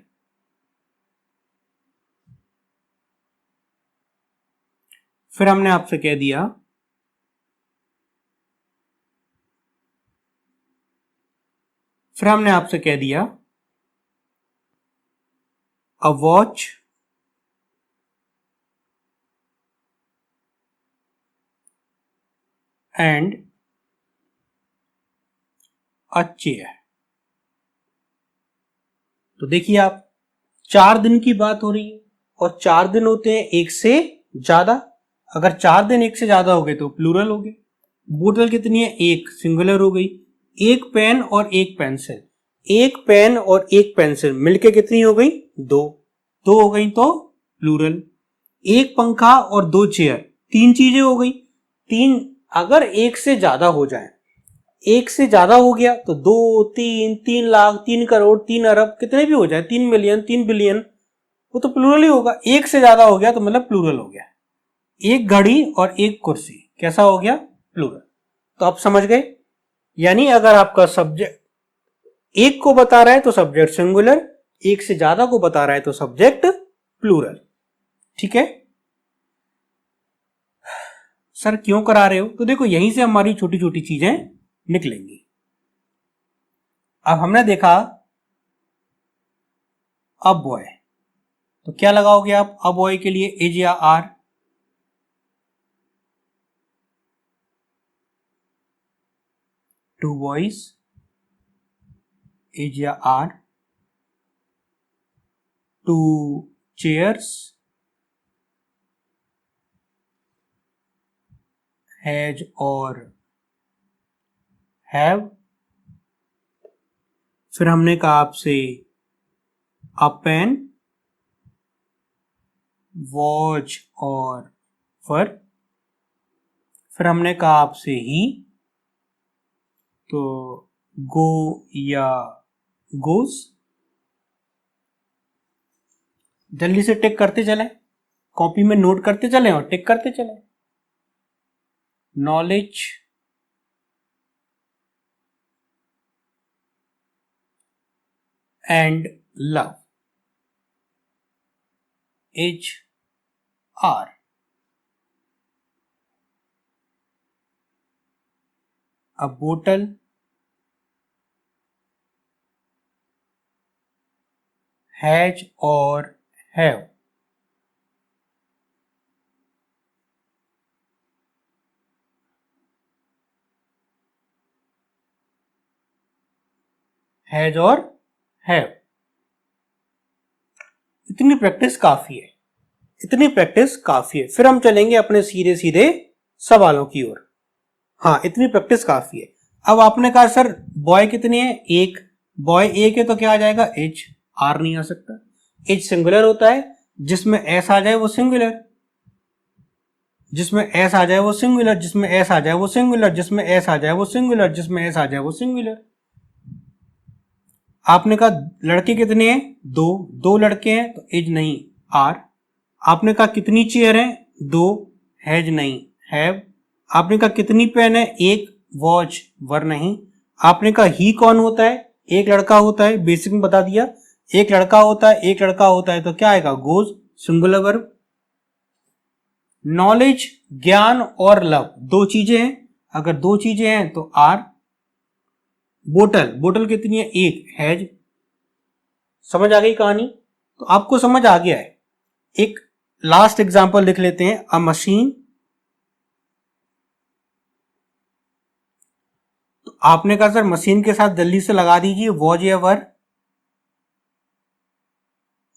फिर हमने आपसे कह दिया a watch and a chair. तो देखिए आप, 4 दिन की बात हो रही है, और 4 दिन होते हैं एक से ज्यादा। अगर 4 दिन एक से ज्यादा हो गए तो प्लूरल हो गए। बोतल कितनी है, एक, सिंगुलर हो गई। एक पेन और एक पेंसिल, एक पेन और एक पेंसिल मिलके कितनी हो गई, 2, 2 हो गई तो प्लूरल। एक पंखा और 2 चेयर, 3 चीजें हो गई, 3। अगर एक से ज्यादा हो जाए, एक से ज्यादा हो गया तो 2, 3, 3 लाख, 3 करोड़, 3 अरब, कितने भी हो जाए, 3 मिलियन, 3 बिलियन, वो तो प्लूरल ही होगा। एक से ज्यादा हो गया तो मतलब प्लूरल हो गया। एक घड़ी और एक कुर्सी कैसा हो गया, प्लूरल। तो आप समझ गए, यानी अगर आपका सब्जेक्ट एक को बता रहा है तो सब्जेक्ट सिंगुलर, एक से ज्यादा को बता रहा है तो सब्जेक्ट प्लूरल। ठीक है सर, क्यों करा रहे हो, तो देखो यहीं से हमारी छोटी छोटी चीजें निकलेंगी। अब हमने देखा अ बॉय, तो क्या लगाओगे आप अ बॉय के लिए, एज या आर। टू बॉयज, एज या आर। टू चेयर्स, हैज और हैव। फिर हमने कहा आपसे अ पेन, वॉच और फर। फिर हमने कहा आपसे ही, तो गो या गोस। जल्दी से टिक करते चलें, कॉपी में नोट करते चलें और टिक करते चलें। Knowledge and love, H R. A बोतल, हैज और हैव। हैज और हैव। इतनी प्रैक्टिस काफी है, इतनी प्रैक्टिस काफी है। फिर हम चलेंगे अपने सीधे सीधे सवालों की ओर। हाँ, इतनी प्रैक्टिस काफी है। अब आपने कहा सर बॉय कितने हैं, एक। बॉय एक है तो क्या आ जाएगा, एच। आर नहीं आ सकता। एच सिंगुलर होता है, जिसमें एस आ जाए वो सिंगुलर, जिसमें एस आ जाए वो सिंगुलर, जिसमें एस आ जाए वो सिंगुलर, जिसमें एस आ जाए वो सिंगुलर, जिसमें एस आ जाए वो सिंगुलर। आपने कहा लड़के कितने हैं, 2, 2 लड़के हैं तो एज नहीं, आर। आपने कहा कितनी चेयर है, 2, हैज नहीं, हैव। आपने कहा कितनी पेन है, 1, वॉच, वर नहीं। आपने कहा ही कौन होता है, एक लड़का होता है, बेसिक में बता दिया, एक लड़का होता है, एक लड़का होता है, तो क्या आएगा, गोज, सिंगुलर वर्ब। नॉलेज, ज्ञान और लव, 2 चीजें हैं, अगर 2 चीजें हैं तो आर। बोतल, बोतल कितनी है, 1, हैज। समझ आ गई कहानी? तो आपको समझ आ गया है। एक लास्ट एग्जांपल लिख लेते हैं, अ मशीन। तो आपने कहा सर मशीन के साथ जल्दी से लगा दीजिए वॉज या वर।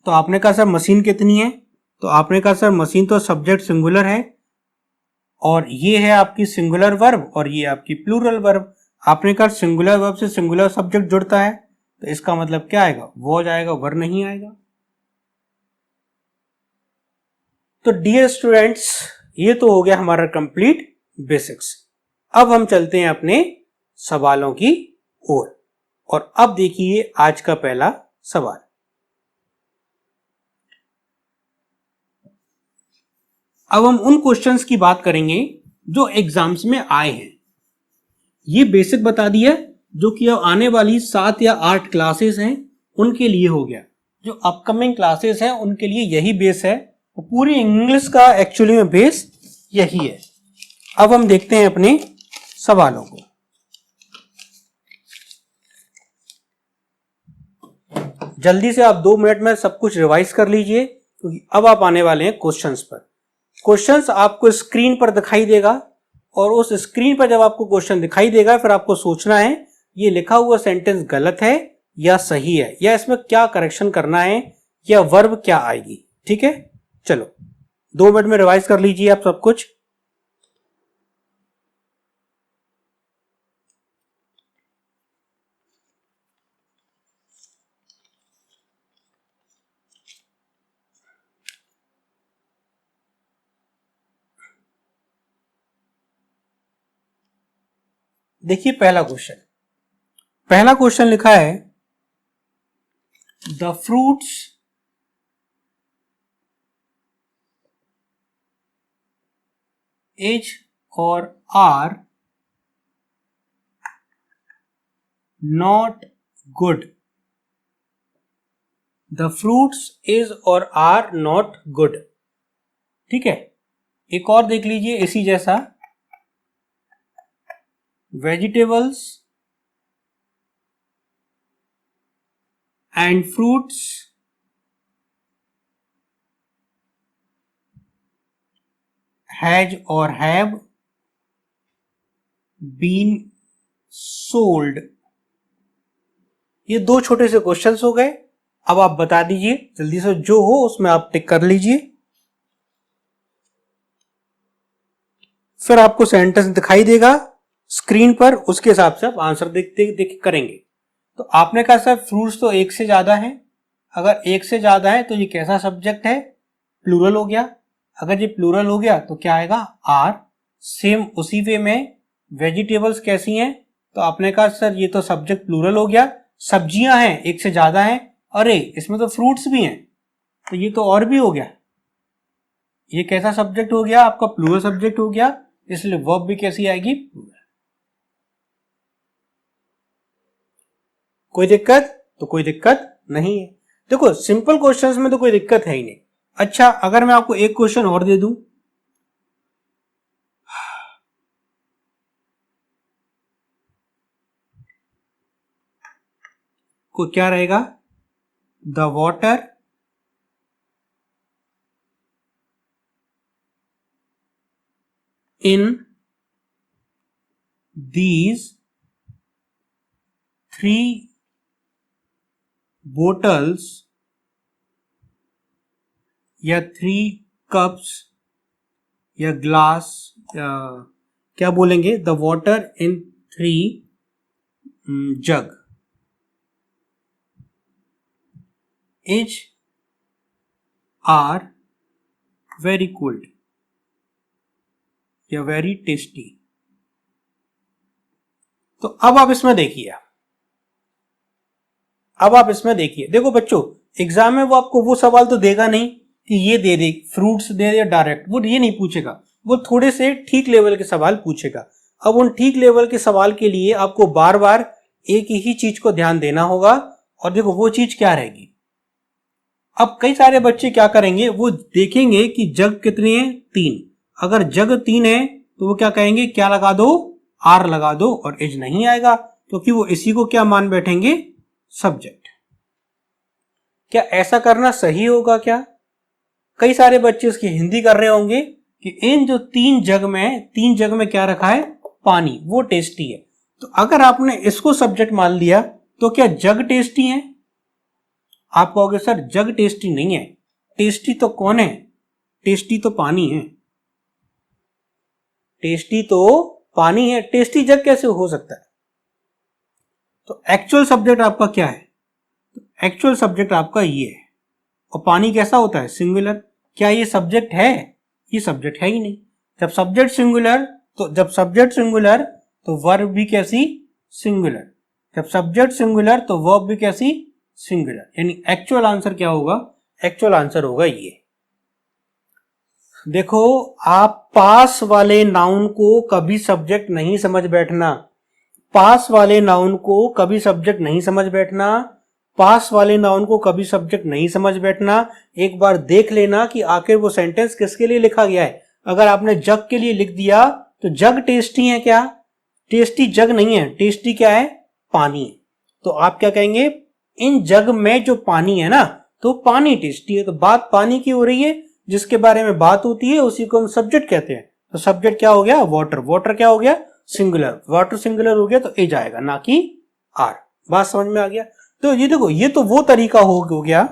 तो आपने कहा सर मशीन कितनी है, तो आपने कहा सर मशीन तो सब्जेक्ट सिंगुलर है, और ये है आपकी सिंगुलर वर्ब और ये आपकी प्लूरल वर्ब। आपने कहा सिंगुलर वर्ब से सिंगुलर सब्जेक्ट जुड़ता है, तो इसका मतलब क्या आएगा, वॉज आएगा, वर नहीं आएगा। तो डियर स्टूडेंट्स, ये तो हो गया हमारा कंप्लीट बेसिक्स। अब हम चलते हैं अपने सवालों की ओर, और अब देखिए आज का पहला सवाल। अब हम उन क्वेश्चंस की बात करेंगे जो एग्जाम्स में आए हैं। ये बेसिक बता दिया, जो कि अब आने वाली 7 या 8 क्लासेस हैं उनके लिए हो गया। जो अपकमिंग क्लासेस हैं उनके लिए यही बेस है, तो पूरी इंग्लिश का एक्चुअली में बेस यही है। अब हम देखते हैं अपने सवालों को। जल्दी से आप 2 मिनट में सब कुछ रिवाइज कर लीजिए, क्योंकि अब आप आने वाले हैं क्वेश्चंस पर। क्वेश्चंस आपको स्क्रीन पर दिखाई देगा, और उस स्क्रीन पर जब आपको क्वेश्चन दिखाई देगा फिर आपको सोचना है ये लिखा हुआ सेंटेंस गलत है या सही है, या इसमें क्या करेक्शन करना है, या वर्ब क्या आएगी। ठीक है, चलो 2 मिनट में रिवाइज कर लीजिए आप सब कुछ। देखिए पहला क्वेश्चन लिखा है, द फ्रूट्स इज और are not good. The fruits is और आर नॉट गुड। ठीक है, एक और देख लीजिए इसी जैसा, वेजिटेबल्स एंड फ्रूट्स हैज और हैव बीन सोल्ड। ये 2 छोटे से क्वेश्चंस हो गए। अब आप बता दीजिए जल्दी से, जो हो उसमें आप टिक कर लीजिए, फिर आपको सेंटेंस दिखाई देगा स्क्रीन पर, उसके हिसाब से आप आंसर देख करेंगे। तो आपने कहा सर फ्रूट्स तो 1 से ज्यादा है, अगर 1 से ज्यादा है तो ये कैसा सब्जेक्ट है, प्लूरल हो गया। अगर ये प्लूरल हो गया तो क्या आएगा, आर। सेम उसी वे में वेजिटेबल्स कैसी हैं, तो आपने कहा सर ये तो सब्जेक्ट प्लूरल हो गया, सब्जियां हैं 1 से ज्यादा हैं, अरे इसमें तो फ्रूट्स भी हैं, तो ये तो और भी हो गया। ये कैसा सब्जेक्ट हो गया, आपका प्लूरल सब्जेक्ट हो गया, इसलिए वर्ब भी कैसी आएगी, प्लूरल। कोई दिक्कत? तो कोई दिक्कत नहीं है। देखो सिंपल क्वेश्चंस में तो कोई दिक्कत है ही नहीं। अच्छा, अगर मैं आपको एक क्वेश्चन और दे दूं, को क्या रहेगा, the water in these 3 bottles या 3 कप्स या ग्लास, क्या बोलेंगे, the water in 3 jug is are very cold या वेरी टेस्टी। तो अब आप इसमें देखिए, देखो बच्चों, एग्जाम में वो आपको वो सवाल तो देगा नहीं कि ये दे दे, फ्रूट्स दे दे डायरेक्ट, वो ये नहीं पूछेगा, वो थोड़े से ठीक लेवल के सवाल पूछेगा। अब उन ठीक लेवल के सवाल के लिए आपको बार बार एक ही चीज को ध्यान देना होगा, और देखो वो चीज क्या रहेगी। अब कई सारे बच्चे क्या करेंगे, वो देखेंगे कि जग कितने हैं, 3। अगर जग 3 है तो वो क्या कहेंगे, क्या लगा दो, आर लगा दो, और एज नहीं आएगा क्योंकि वो इसी को क्या मान बैठेंगे, सब्जेक्ट। क्या ऐसा करना सही होगा क्या? कई सारे बच्चे उसकी हिंदी कर रहे होंगे कि इन जो 3 जग में क्या रखा है, पानी, वो टेस्टी है। तो अगर आपने इसको सब्जेक्ट मान लिया तो क्या जग टेस्टी है? आप कहोगे सर जग टेस्टी नहीं है। टेस्टी तो कौन है, टेस्टी तो पानी है, टेस्टी तो पानी है, टेस्टी जग कैसे हो सकता है? तो एक्चुअल सब्जेक्ट आपका क्या है, तो एक्चुअल सब्जेक्ट आपका ये है। और पानी कैसा होता है, सिंगुलर। क्या ये सब्जेक्ट है? ये सब्जेक्ट है ही नहीं। जब सब्जेक्ट सिंगुलर तो वर्ब भी कैसी, सिंगुलर। जब सब्जेक्ट सिंगुलर तो वर्ब भी कैसी, सिंगुलर। यानी एक्चुअल आंसर क्या होगा, एक्चुअल आंसर होगा ये। देखो, आप पास वाले नाउन को कभी सब्जेक्ट नहीं समझ बैठना, पास वाले नाउन को कभी सब्जेक्ट नहीं समझ बैठना, पास वाले नाउन को कभी सब्जेक्ट नहीं समझ बैठना। एक बार देख लेना कि आखिर वो सेंटेंस किसके लिए लिखा गया है। अगर आपने जग के लिए लिख दिया तो जग टेस्टी है क्या, टेस्टी जग नहीं है, टेस्टी क्या है, पानी है। तो आप क्या कहेंगे, इन जग में जो पानी है ना, तो पानी टेस्टी है। तो बात पानी की हो रही है, जिसके बारे में बात होती है उसी को हम सब्जेक्ट कहते हैं। तो सब्जेक्ट क्या हो गया, वाटर। वाटर क्या हो गया, सिंगुलर। वाटर सिंगुलर हो गया तो ए जाएगा, ना कि आर। बात समझ में आ गया? तो ये देखो, ये तो वो तरीका हो गया,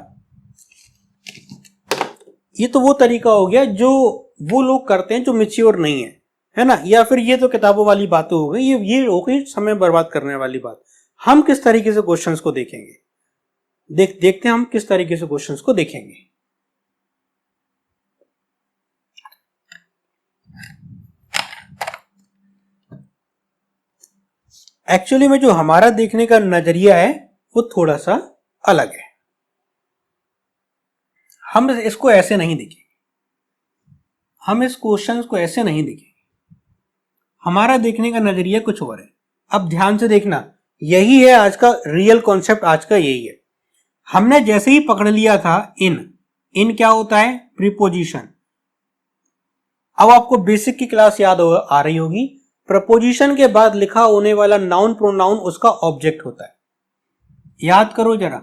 ये तो वो तरीका हो गया जो वो लोग करते हैं जो मैच्योर नहीं है ना। या फिर ये तो किताबों वाली बातें हो गई, ये हो गई समय बर्बाद करने वाली बात। हम किस तरीके से क्वेश्चंस को देखेंगे, देखते हैं हम किस तरीके से क्वेश्चंस को देखेंगे। एक्चुअली में जो हमारा देखने का नजरिया है वो थोड़ा सा अलग है। हम इसको ऐसे नहीं देखेंगे, हम इस क्वेश्चन को ऐसे नहीं देखेंगे, हमारा देखने का नजरिया कुछ और है। अब ध्यान से देखना, यही है आज का रियल कॉन्सेप्ट, आज का यही है। हमने जैसे ही पकड़ लिया था इन क्या होता है, प्रीपोजिशन। अब आपको बेसिक की क्लास याद आ रही होगी, प्रपोजिशन के बाद लिखा होने वाला नाउन प्रोनाउन उसका ऑब्जेक्ट होता है। याद करो जरा,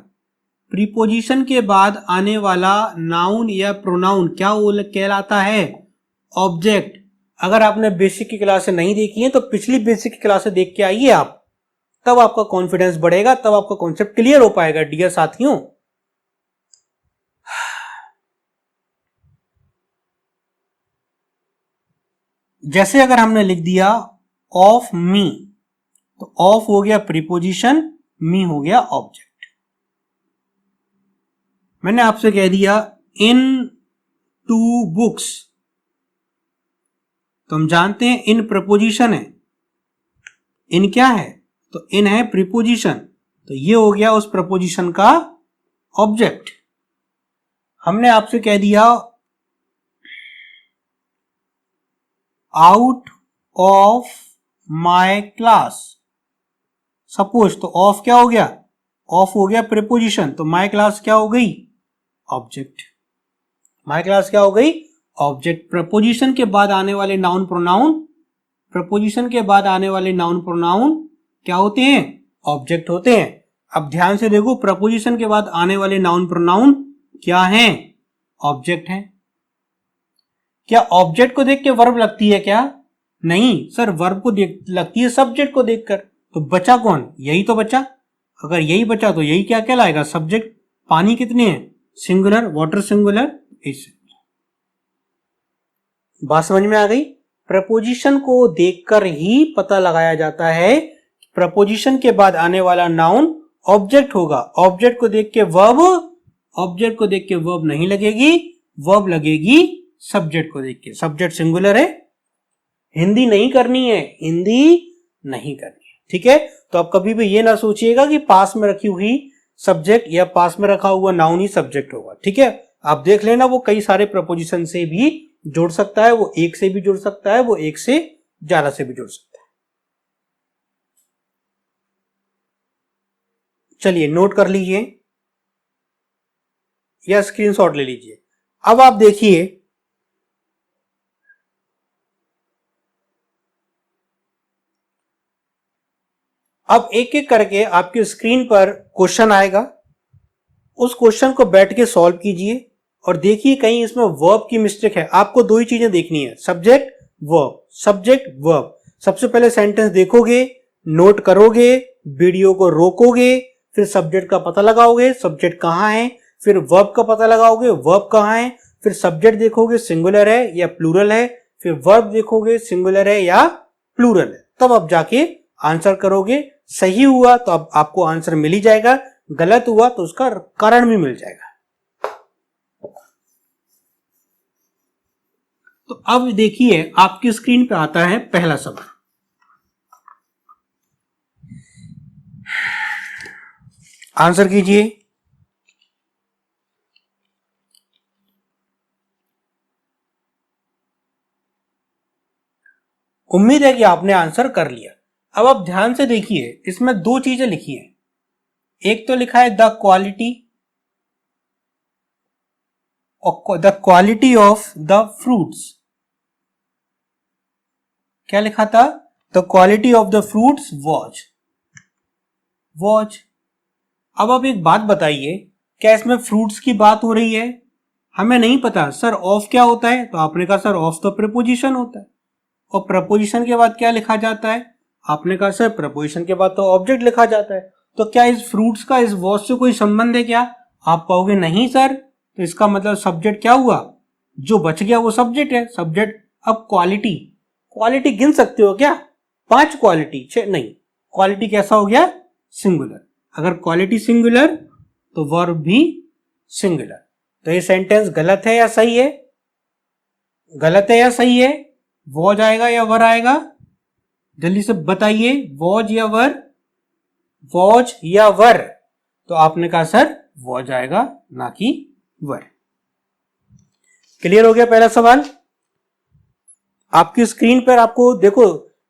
प्रीपोजिशन के बाद आने वाला नाउन या प्रोनाउन क्या कहलाता है, ऑब्जेक्ट। अगर आपने बेसिक की क्लासें नहीं देखी हैं तो पिछली बेसिक की क्लासें देख के आइए आप, तब आपका कॉन्फिडेंस बढ़ेगा, तब आपका कॉन्सेप्ट क्लियर हो पाएगा डियर साथियों। जैसे अगर हमने लिख दिया ऑफ मी, तो ऑफ हो गया प्रीपोजिशन, मी हो गया ऑब्जेक्ट। मैंने आपसे कह दिया इन 2 बुक्स, तो हम जानते हैं इन प्रपोजिशन है, इन क्या है, तो इन है प्रीपोजिशन, तो ये हो गया उस प्रपोजिशन का ऑब्जेक्ट। हमने आपसे कह दिया out of my class, suppose, तो ऑफ क्या हो गया, ऑफ हो गया प्रीपोजिशन, तो माय क्लास क्या हो गई, ऑब्जेक्ट। माय क्लास क्या हो गई, ऑब्जेक्ट। प्रपोजिशन के बाद आने वाले नाउन प्रोनाउन, प्रपोजिशन के बाद आने वाले नाउन प्रोनाउन क्या होते हैं, ऑब्जेक्ट होते हैं। अब ध्यान से देखो, प्रपोजिशन के बाद आने वाले नाउन प्रोनाउन क्या हैं, ऑब्जेक्ट हैं। क्या ऑब्जेक्ट को देख के वर्ब लगती है क्या, नहीं सर, वर्ब को लगती है सब्जेक्ट को देखकर। तो बचा कौन, यही तो बचा। अगर यही बचा तो यही क्या कहलाएगा, सब्जेक्ट। पानी कितने हैं, सिंगुलर, वाटर सिंगुलर, इस। बात समझ में आ गई? प्रपोजिशन को देखकर ही पता लगाया जाता है, प्रपोजिशन के बाद आने वाला नाउन ऑब्जेक्ट होगा। ऑब्जेक्ट को देख के वर्ब, ऑब्जेक्ट को देख के वर्ब नहीं लगेगी, वर्ब लगेगी सब्जेक्ट को देख के। सब्जेक्ट सिंगुलर है, हिंदी नहीं करनी है, हिंदी नहीं करनी है, ठीक है। तो आप कभी भी ये ना सोचिएगा कि पास में रखी हुई सब्जेक्ट या पास में रखा हुआ नाउन ही सब्जेक्ट होगा, ठीक है। आप देख लेना, वो कई सारे प्रपोजिशन से भी जुड़ सकता है, वो एक से भी जुड़ सकता है, वो एक से ज्यादा से भी जुड़ सकता है। चलिए नोट कर लीजिए या स्क्रीनशॉट ले लीजिए। अब आप देखिए, अब एक एक करके आपकी स्क्रीन पर क्वेश्चन आएगा, उस क्वेश्चन को बैठ के सॉल्व कीजिए और देखिए कहीं इसमें वर्ब की मिस्टेक है। आपको दो ही चीजें देखनी है, सब्जेक्ट वर्ब, सब्जेक्ट वर्ब। सबसे पहले सेंटेंस देखोगे, नोट करोगे, वीडियो को रोकोगे, फिर सब्जेक्ट का पता लगाओगे, सब्जेक्ट कहाँ है, फिर वर्ब का पता लगाओगे, वर्ब कहाँ है, फिर सब्जेक्ट देखोगे सिंगुलर है या प्लूरल है, फिर वर्ब देखोगे सिंगुलर है या प्लूरल है, तब आप जाके आंसर करोगे। सही हुआ तो अब आपको आंसर मिल ही जाएगा, गलत हुआ तो उसका कारण भी मिल जाएगा। तो अब देखिए आपकी स्क्रीन पे आता है पहला सवाल। आंसर कीजिए। उम्मीद है कि आपने आंसर कर लिया। अब आप ध्यान से देखिए, इसमें दो चीजें लिखी हैं। एक तो लिखा है the quality of the fruits. क्या लिखा था? The quality of the fruits was. अब आप एक बात बताइए, क्या इसमें फ्रूट्स की बात हो रही है? हमें नहीं पता सर ऑफ क्या होता है, तो आपने कहा सर ऑफ तो प्रपोजिशन होता है, और प्रपोजिशन के बाद क्या लिखा जाता है? आपने कहा सर प्रपोजिशन के बाद तो ऑब्जेक्ट लिखा जाता है। तो क्या इस फ्रूट्स का इस वॉज से कोई संबंध है क्या? आप कहोगे नहीं सर, तो इसका मतलब सब्जेक्ट क्या हुआ? जो बच गया वो सब्जेक्ट है, सब्जेक्ट। अब क्वालिटी गिन सकते हो क्या? 5 क्वालिटी, 6 नहीं। क्वालिटी कैसा हो गया? सिंगुलर। अगर क्वालिटी सिंगुलर तो वर्ब भी सिंगुलर। तो ये सेंटेंस गलत है या सही है? गलत है या सही है? वॉज आएगा या वर आएगा? जल्दी से बताइए, वॉज या वर? वॉज या वर? तो आपने कहा सर वॉज आएगा, ना कि वर। क्लियर हो गया पहला सवाल? आपकी स्क्रीन पर आपको देखो,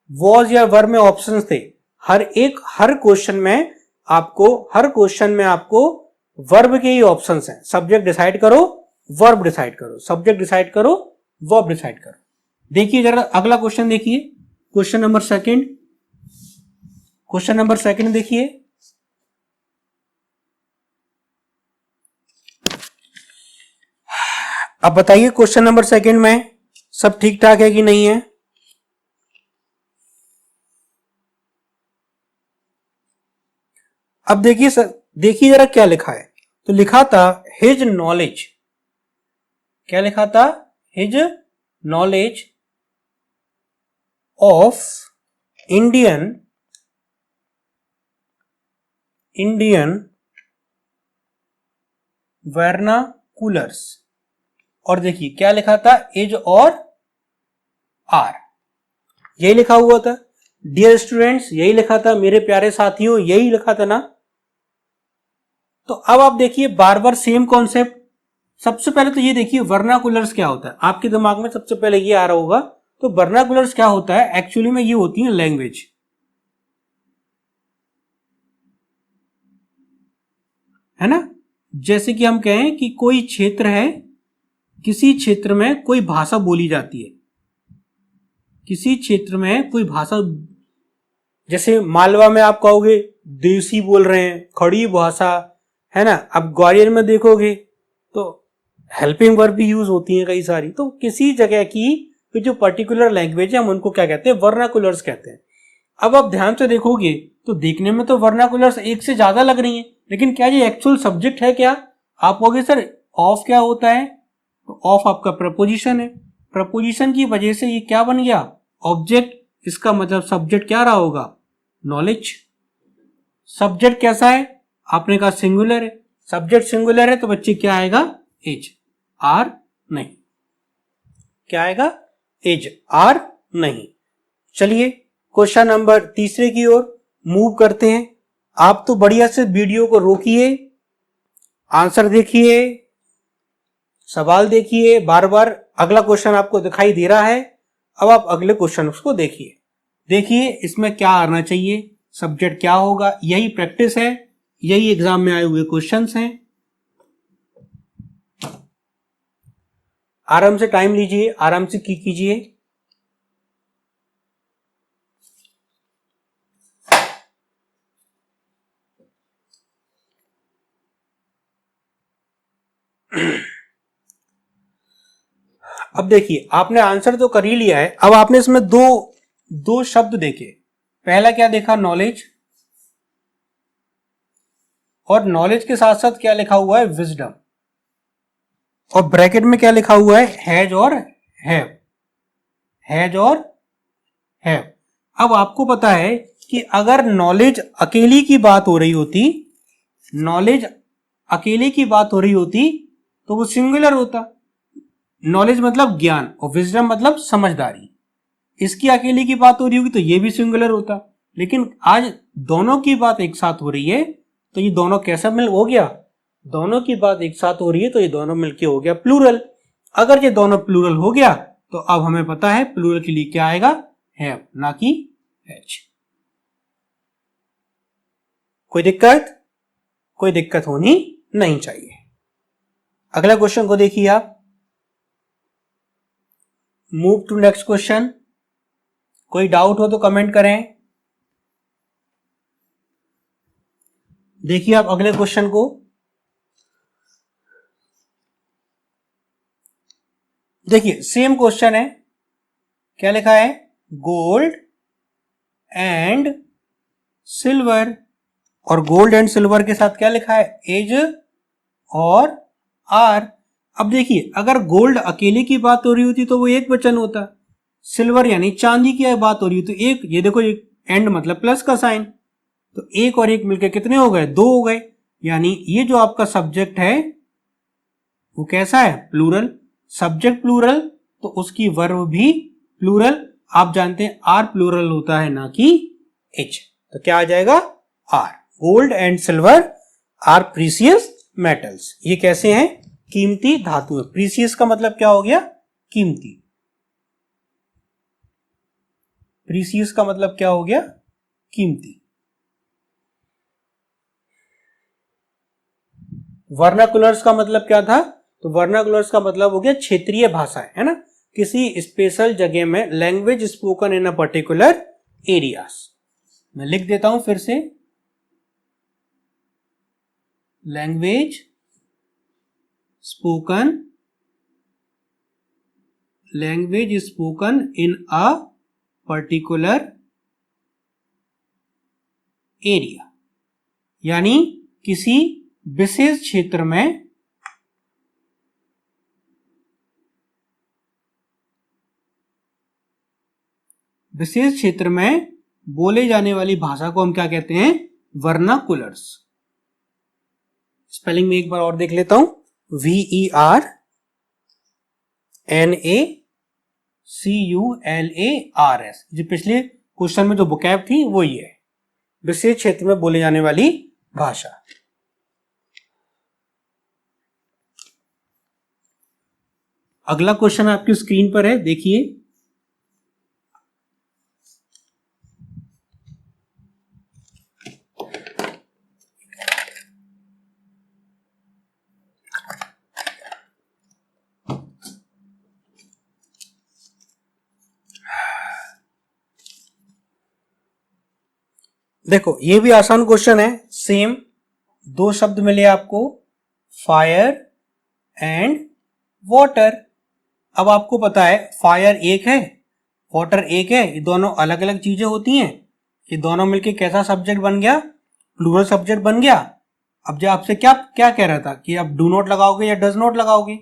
वॉज या वर में ऑप्शंस थे। हर क्वेश्चन में आपको वर्ब के ही ऑप्शंस हैं। सब्जेक्ट डिसाइड करो, वर्ब डिसाइड करो, सब्जेक्ट डिसाइड करो, वर्ब डिसाइड करो। देखिए जरा अगला क्वेश्चन देखिए, क्वेश्चन नंबर सेकंड देखिए। अब बताइए क्वेश्चन नंबर सेकंड में सब ठीक ठाक है कि नहीं है? अब देखिए सर, देखिए जरा क्या लिखा है। तो लिखा था हिज नॉलेज। क्या लिखा था? His knowledge of Indian vernaculars. और देखिए क्या लिखा था? इज और आर, यही लिखा हुआ था। डियर स्टूडेंट्स, यही लिखा था। मेरे प्यारे साथियों, यही लिखा था ना? तो अब आप देखिए बार बार सेम कॉन्सेप्ट। सबसे पहले तो ये देखिए वर्नाकुलर्स क्या होता है। आपके दिमाग में सबसे पहले ये आ रहा होगा, तो वर्नाकुलर्स क्या होता है? एक्चुअली में ये होती है लैंग्वेज, है ना? जैसे कि हम कहें कि कोई क्षेत्र है, किसी क्षेत्र में कोई भाषा बोली जाती है, किसी क्षेत्र में कोई भाषा, जैसे मालवा में आप कहोगे देसी बोल रहे हैं, खड़ी भाषा, है ना? अब ग्वालियर में देखोगे तो हेल्पिंग वर्ब भी यूज होती है कई सारी। तो किसी जगह की जो पर्टिकुलर लैंग्वेज है हम उनको क्या कहते हैं? वर्नाकुलर्स कहते हैं। अब आप ध्यान से देखोगे तो देखने में तो वर्नाकुलर्स एक से ज्यादा लग रही हैं, लेकिन क्या ये एक्चुअल सब्जेक्ट है क्या? आप कहोगे सर ऑफ क्या होता है? तो ऑफ आपका प्रपोजिशन है, प्रपोजिशन की वजह से ये क्या बन गया? ऑब्जेक्ट। इसका मतलब सब्जेक्ट क्या रहा होगा? नॉलेज। सब्जेक्ट कैसा है? आपने कहा सिंगुलर है। सब्जेक्ट सिंगुलर है तो बच्चे क्या आएगा? एज, आर नहीं। क्या आएगा? एज, आर नहीं। चलिए क्वेश्चन नंबर तीसरे की ओर मूव करते हैं। आप तो बढ़िया से वीडियो को रोकिए, आंसर देखिए, सवाल देखिए बार बार, अगला क्वेश्चन आपको दिखाई दे रहा है। अब आप अगले क्वेश्चन को देखिए। देखिए इसमें क्या आना चाहिए, सब्जेक्ट क्या होगा, यही प्रैक्टिस है, यही एग्जाम में आए हुए क्वेश्चंस हैं। आराम से टाइम लीजिए, आराम से कीजिए। अब देखिए आपने आंसर तो कर ही लिया है। अब आपने इसमें दो शब्द देखे। पहला क्या देखा, नॉलेज, और नॉलेज के साथ साथ क्या लिखा हुआ है, विजडम, और ब्रैकेट में क्या लिखा हुआ है, हैज और हैव, हैज और हैव। अब आपको पता है कि अगर नॉलेज अकेली की बात हो रही होती, नॉलेज अकेले की बात हो रही होती तो वो सिंगुलर होता। नॉलेज मतलब ज्ञान और विजडम मतलब समझदारी। इसकी अकेले की बात हो रही होगी तो ये भी सिंगुलर होता। लेकिन आज दोनों की बात एक साथ हो रही है तो ये दोनों कैसा मिल हो गया, दोनों की बात एक साथ हो रही है तो ये दोनों मिलके हो गया प्लूरल। अगर ये दोनों प्लूरल हो गया तो अब हमें पता है प्लूरल के लिए क्या आएगा, हैव, ना कि हैज। कोई दिक्कत, कोई दिक्कत होनी नहीं चाहिए। अगला क्वेश्चन को देखिए आप। Move to next question. कोई डाउट हो तो कमेंट करें। देखिए आप अगले क्वेश्चन को। देखिए सेम क्वेश्चन है, क्या लिखा है, गोल्ड एंड सिल्वर, और गोल्ड एंड सिल्वर के साथ क्या लिखा है, एज और आर। अब देखिए अगर गोल्ड अकेले की बात हो रही होती तो वो एक वचन होता, सिल्वर यानी चांदी की बात हो रही है तो एक, ये देखो एक एंड मतलब प्लस का साइन, तो एक और एक मिलकर कितने हो गए, दो हो गए। यानी ये जो आपका सब्जेक्ट है वो कैसा है, प्लूरल। सब्जेक्ट प्लूरल तो उसकी वर्ब भी प्लूरल। आप जानते हैं आर प्लूरल होता है ना कि एच, तो क्या आ जाएगा, are. Gold and silver are precious metals. ये कैसे हैं, कीमती धातु है। प्रीसियस का मतलब क्या हो गया, कीमती। प्रीसियस का मतलब क्या हो गया, कीमती। वर्नाकुलर्स का मतलब क्या था, तो वर्नाकुलर्स का मतलब हो गया क्षेत्रीय भाषाएं, है ना, किसी स्पेशल जगह में, language spoken in a particular areas. मैं लिख देता हूं फिर से, language spoken, language spoken in a particular area, यानी किसी विशेष क्षेत्र में बोले जाने वाली भाषा को हम क्या कहते हैं, वर्नाकुलर्स। स्पेलिंग में एक बार और देख लेता हूं, VERNACULARS। जो पिछले क्वेश्चन में जो वोकैब थी वो ये है, विशेष क्षेत्र में बोले जाने वाली भाषा। अगला क्वेश्चन आपकी स्क्रीन पर है, देखिए। देखो ये भी आसान क्वेश्चन है, सेम दो शब्द मिले आपको, फायर एंड वाटर। अब आपको पता है फायर एक है, वाटर एक है, ये दोनों अलग अलग चीजें होती हैं। ये दोनों मिलके कैसा सब्जेक्ट बन गया, प्लूरल सब्जेक्ट बन गया। अब जो आपसे क्या क्या कह रहा था कि आप डू नॉट लगाओगे या डज नॉट लगाओगे,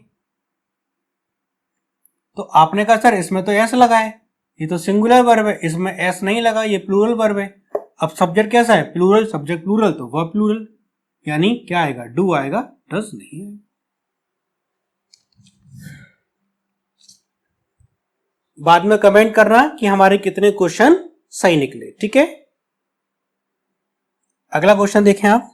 तो आपने कहा सर इसमें तो एस लगा है, ये तो सिंगुलर वर्ब है, इसमें एस नहीं लगा, ये प्लूरल वर्ब है। अब सब्जेक्ट कैसा है, प्लूरल, सब्जेक्ट प्लूरल तो वर्ब प्लूरल, यानी क्या आएगा, डू आएगा, डज नहीं है। बाद में कमेंट करना कि हमारे कितने क्वेश्चन सही निकले, ठीक है। अगला क्वेश्चन देखें आप।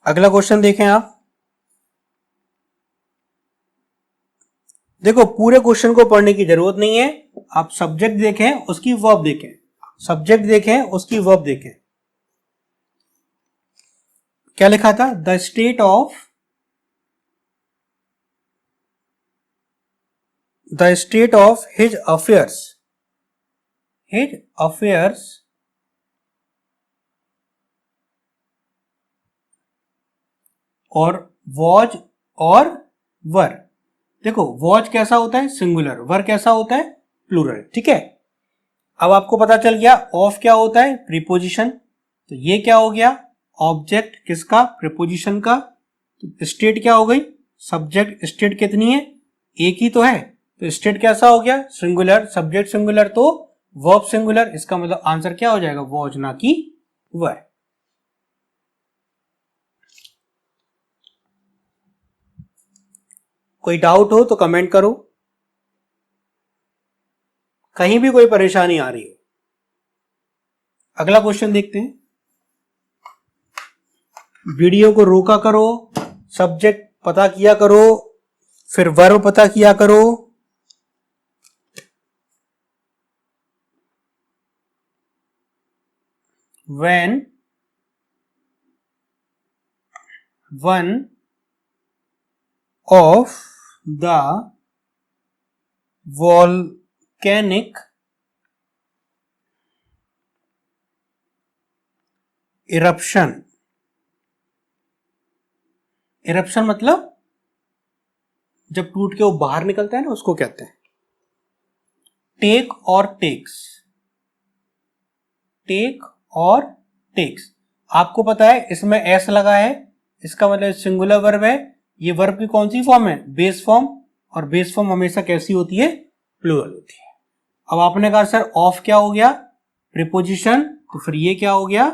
अगला क्वेश्चन देखें आप। देखो पूरे क्वेश्चन को पढ़ने की जरूरत नहीं है, आप सब्जेक्ट देखें उसकी वर्ब देखें, सब्जेक्ट देखें उसकी वर्ब देखें। क्या लिखा था? The state of his affairs और वॉज और वर। देखो वॉच कैसा होता है? सिंगुलर। वर कैसा होता है? प्लूरल। ठीक है, अब आपको पता चल गया ऑफ क्या होता है? प्रीपोजिशन। तो ये क्या हो गया? ऑब्जेक्ट किसका? प्रीपोजिशन का। तो स्टेट क्या हो गई? सब्जेक्ट। स्टेट कितनी है? एक ही तो है, तो स्टेट कैसा हो गया? सिंगुलर। सब्जेक्ट सिंगुलर तो वर्ब सिंगुलर। इसका मतलब आंसर क्या हो जाएगा? वॉज, ना कि वर। कोई डाउट हो तो कमेंट करो, कहीं भी कोई परेशानी आ रही हो। अगला क्वेश्चन देखते हैं। वीडियो को रोका करो, सब्जेक्ट पता किया करो, फिर वर्ब पता किया करो। When one of the volcanic eruption मतलब जब टूट के वो बाहर निकलता है ना, उसको कहते हैं टेक और टेक्स। आपको पता है इसमें एस लगा है, इसका मतलब सिंगुलर वर्ब है। ये वर्ब की कौन सी फॉर्म है? Base form. और बेस फॉर्म हमेशा कैसी होती है? प्लूरल होती है। अब आपने कहा सर ऑफ क्या हो गया? प्रीपोजिशन। तो फिर ये क्या हो गया?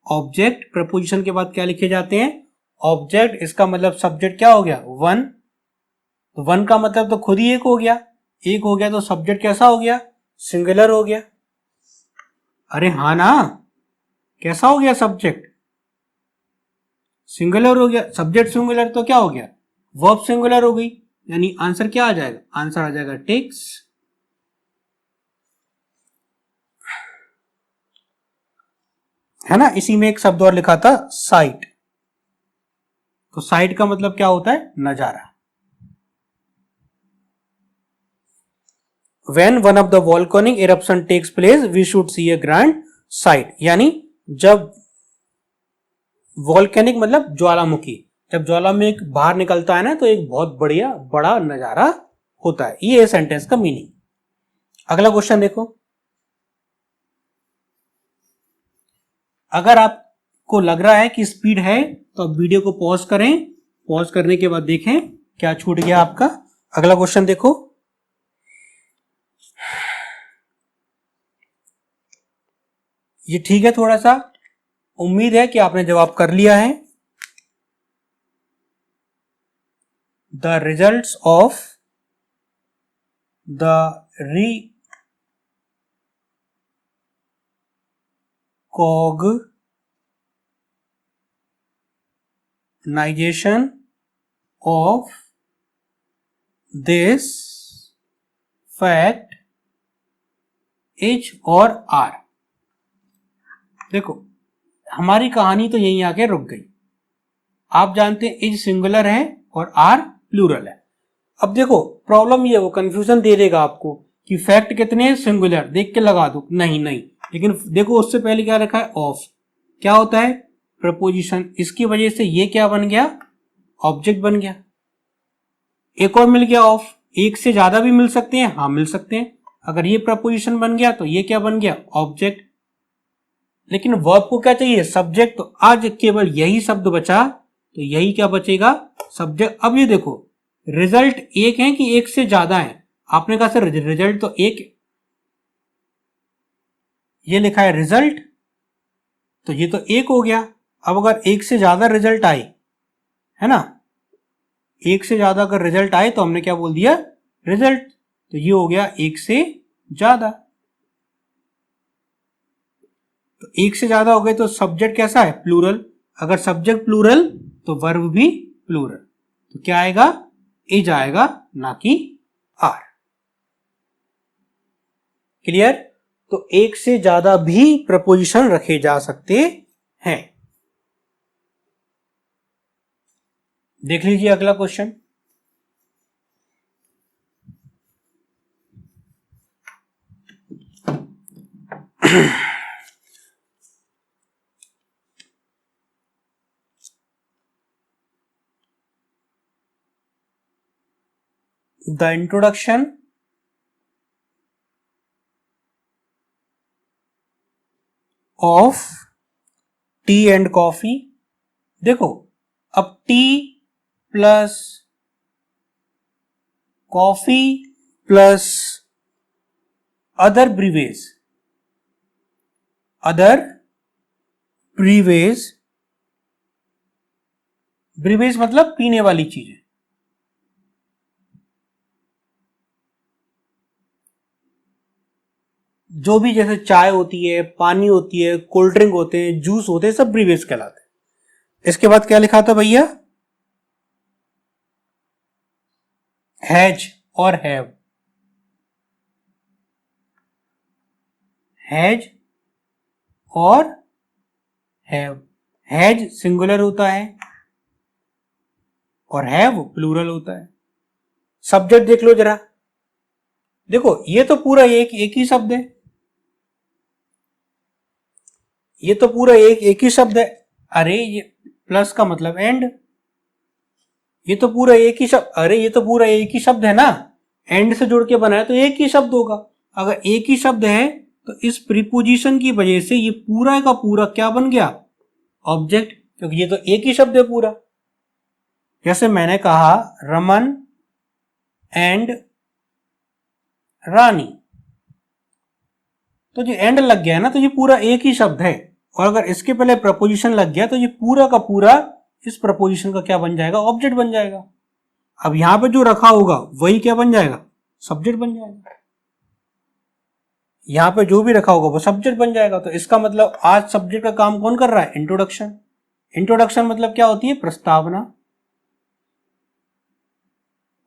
ऑब्जेक्ट। प्रीपोजिशन के बाद क्या लिखे जाते हैं? ऑब्जेक्ट। इसका मतलब सब्जेक्ट क्या हो गया? वन। तो वन का मतलब तो खुद ही एक हो गया। एक हो गया तो सब्जेक्ट कैसा हो गया? सिंगुलर हो गया। अरे हाँ ना, कैसा हो गया? सब्जेक्ट सिंगुलर हो गया। सब्जेक्ट सिंगुलर तो क्या हो गया? वर्ब सिंगुलर हो गई। यानी आंसर क्या आ जाएगा? आंसर आ जाएगा टेक्स। है ना। इसी में एक शब्द और लिखा था साइट। तो साइट का मतलब क्या होता है? नजारा। When one of the volcanic eruption takes place, we should see a grand sight। यानी जब वॉल्केनिक मतलब ज्वालामुखी, जब ज्वालामुखी बाहर निकलता है ना, तो एक बहुत बढ़िया बड़ा नजारा होता है। ये सेंटेंस का मीनिंग। अगला क्वेश्चन देखो। अगर आपको लग रहा है कि स्पीड है तो आप वीडियो को पॉज करें। पॉज करने के बाद देखें क्या छूट गया आपका। अगला क्वेश्चन देखो। ये ठीक है थोड़ा सा, उम्मीद है कि आपने जवाब कर लिया है। The results of the recognition of this fact is और आर। देखो हमारी कहानी तो यहीं आके रुक गई। आप जानते हैं इज सिंगुलर है और आर प्लूरल है। अब देखो प्रॉब्लम ये, वो कंफ्यूजन दे देगा आपको कि फैक्ट कितने सिंगुलर, देख के लगा दो। नहीं, लेकिन देखो उससे पहले क्या रखा है? ऑफ। क्या होता है? प्रपोजिशन। इसकी वजह से ये क्या बन गया? ऑब्जेक्ट बन गया। एक और मिल गया ऑफ। एक से ज्यादा भी मिल सकते हैं, हाँ मिल सकते हैं। अगर ये प्रपोजिशन बन गया तो ये क्या बन गया? ऑब्जेक्ट। लेकिन वर्ब को क्या चाहिए? सब्जेक्ट। तो आज केवल यही शब्द बचा, तो यही क्या बचेगा? सब्जेक्ट। अब ये देखो रिजल्ट एक है कि एक से ज्यादा है? आपने कहा सर रिजल्ट तो एक, ये लिखा है रिजल्ट, तो ये तो एक हो गया। अब अगर एक से ज्यादा रिजल्ट आए, है ना, एक से ज्यादा अगर रिजल्ट आए तो हमने क्या बोल दिया? रिजल्ट। तो ये हो गया एक से ज्यादा। तो एक से ज्यादा हो गए तो सब्जेक्ट कैसा है? प्लूरल। अगर सब्जेक्ट प्लूरल तो वर्ब भी प्लूरल, तो क्या आएगा, इज आएगा, ना कि आर। क्लियर? तो एक से ज्यादा भी प्रपोजिशन रखे जा सकते हैं। देख लीजिए अगला question. The introduction of tea and coffee। देखो, अब tea plus coffee plus other beverage, beverage मतलब पीने वाली चीजें, जो भी जैसे चाय होती है, पानी होती है, कोल्ड ड्रिंक होते हैं, जूस होते हैं, सब ब्रीवेज कहलाते हैं। इसके बाद क्या लिखा था भैया, हैज और हैव। हैज और हैव, हैज सिंगुलर होता है और हैव प्लूरल होता है। सब्जेक्ट देख लो जरा, देखो ये तो पूरा एक ही शब्द है, ये तो पूरा एक ही शब्द है। अरे ये प्लस का मतलब एंड, ये तो पूरा एक ही शब्द, अरे ये तो पूरा एक ही शब्द है ना, एंड से जुड़ के बनाया तो एक ही शब्द होगा। अगर एक ही शब्द है तो इस प्रीपोजिशन की वजह से ये पूरा का पूरा क्या बन गया, ऑब्जेक्ट, क्योंकि ये तो एक ही शब्द है पूरा। जैसे मैंने कहा रमन एंड रानी, तो जो एंड लग गया है ना, तो ये पूरा एक ही शब्द है। और अगर इसके पहले प्रपोजिशन लग गया तो ये पूरा का पूरा इस प्रपोजिशन का क्या बन जाएगा, ऑब्जेक्ट बन जाएगा। अब यहां पे जो रखा होगा वही क्या बन जाएगा, सब्जेक्ट बन जाएगा। यहां पे जो भी रखा होगा वो सब्जेक्ट बन जाएगा। तो इसका मतलब आज सब्जेक्ट का काम कौन कर रहा है, इंट्रोडक्शन। इंट्रोडक्शन मतलब क्या होती है, प्रस्तावना।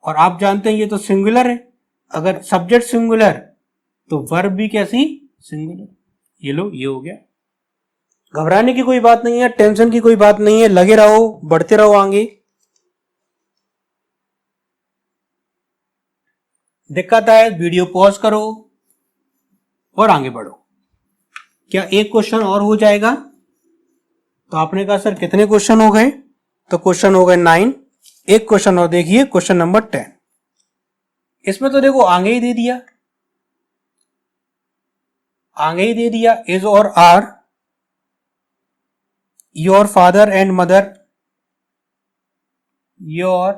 और आप जानते हैं ये तो सिंगुलर है, अगर सब्जेक्ट सिंगुलर तो वर्ब भी कैसी, सिंगुलर। ये लो, ये हो गया। घबराने की कोई बात नहीं है, टेंशन की कोई बात नहीं है, लगे रहो, बढ़ते रहो आगे। दिक्कत आए वीडियो पॉज करो और आगे बढ़ो। क्या एक क्वेश्चन और हो जाएगा? तो आपने कहा सर कितने क्वेश्चन हो गए, तो क्वेश्चन हो गए 9। एक क्वेश्चन और देखिए, क्वेश्चन नंबर 10। इसमें तो देखो आगे ही दे दिया, आगे ही दे दिया, इज और are, your father and mother, your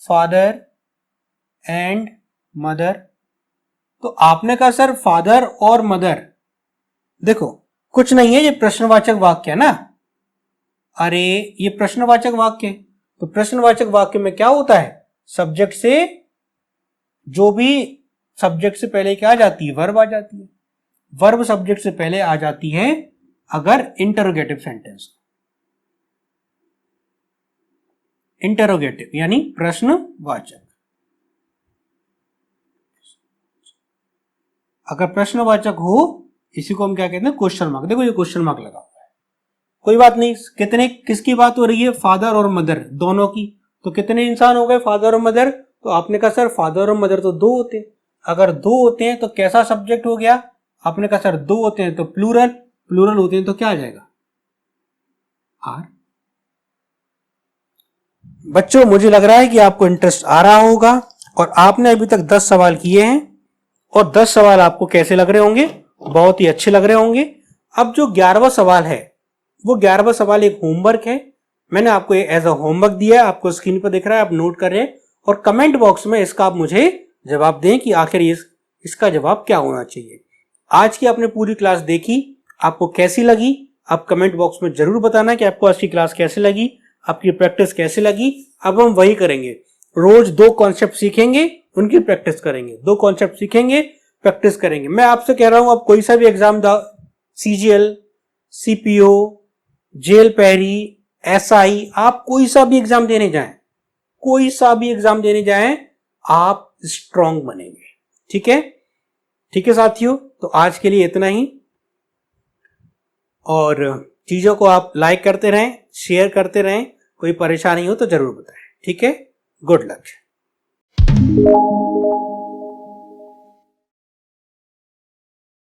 father and mother. तो आपने कहा सर फादर और मदर, देखो कुछ नहीं है, ये प्रश्नवाचक वाक्य है ना। अरे ये प्रश्नवाचक वाक्य है, तो प्रश्नवाचक वाक्य में क्या होता है, सब्जेक्ट से, जो भी सब्जेक्ट से पहले क्या आ जाती है, वर्ब आ जाती है। वर्ब सब्जेक्ट से पहले आ जाती है अगर इंटरोगेटिव सेंटेंस, इंटरोगेटिव यानी प्रश्नवाचक। अगर प्रश्नवाचक हो, इसी को हम क्या कहते हैं, क्वेश्चन मार्क। देखो ये क्वेश्चन मार्क लगा हुआ है, कोई बात नहीं। कितने, किसकी बात हो रही है, फादर और मदर दोनों की। तो कितने इंसान हो गए, फादर और मदर। तो आपने कहा सर फादर और मदर तो दो होते हैं, अगर दो होते हैं तो कैसा सब्जेक्ट हो गया, आपने कहा सर दो होते हैं तो प्लूरल, प्लूरल होते हैं तो क्या आ जाएगा, आर। बच्चों मुझे लग रहा है कि आपको इंटरेस्ट आ रहा होगा, और आपने अभी तक 10 सवाल किए हैं, और 10 सवाल आपको कैसे लग रहे होंगे, बहुत ही अच्छे लग रहे होंगे। अब जो 11वां सवाल है, वो 11वां सवाल एक होमवर्क है। मैंने आपको एज अ होमवर्क दिया है, आपको स्क्रीन पर दिख रहा है, आप नोट कर रहे हैं, और कमेंट बॉक्स में इसका आप मुझे जवाब दें कि आखिर इसका जवाब क्या होना चाहिए। आज की आपने पूरी क्लास देखी, आपको कैसी लगी, आप कमेंट बॉक्स में जरूर बताना कि आपको आज की क्लास कैसी लगी, आपकी प्रैक्टिस कैसी लगी। अब हम वही करेंगे, रोज 2 कॉन्सेप्ट सीखेंगे, उनकी प्रैक्टिस करेंगे। 2 कॉन्सेप्ट सीखेंगे, प्रैक्टिस करेंगे। मैं आपसे कह रहा हूं, आप कोई सा भी एग्जाम दो, CGL, CPO, जेल पैरी, SI, आप कोई सा भी एग्जाम देने जाएं, कोई सा भी एग्जाम देने जाएं, आप स्ट्रांग बनेंगे। ठीक है, ठीक है साथियों, तो आज के लिए इतना ही। और चीजों को आप लाइक करते रहें, शेयर करते रहें, कोई परेशानी हो तो जरूर बताएं। ठीक है, गुड लक।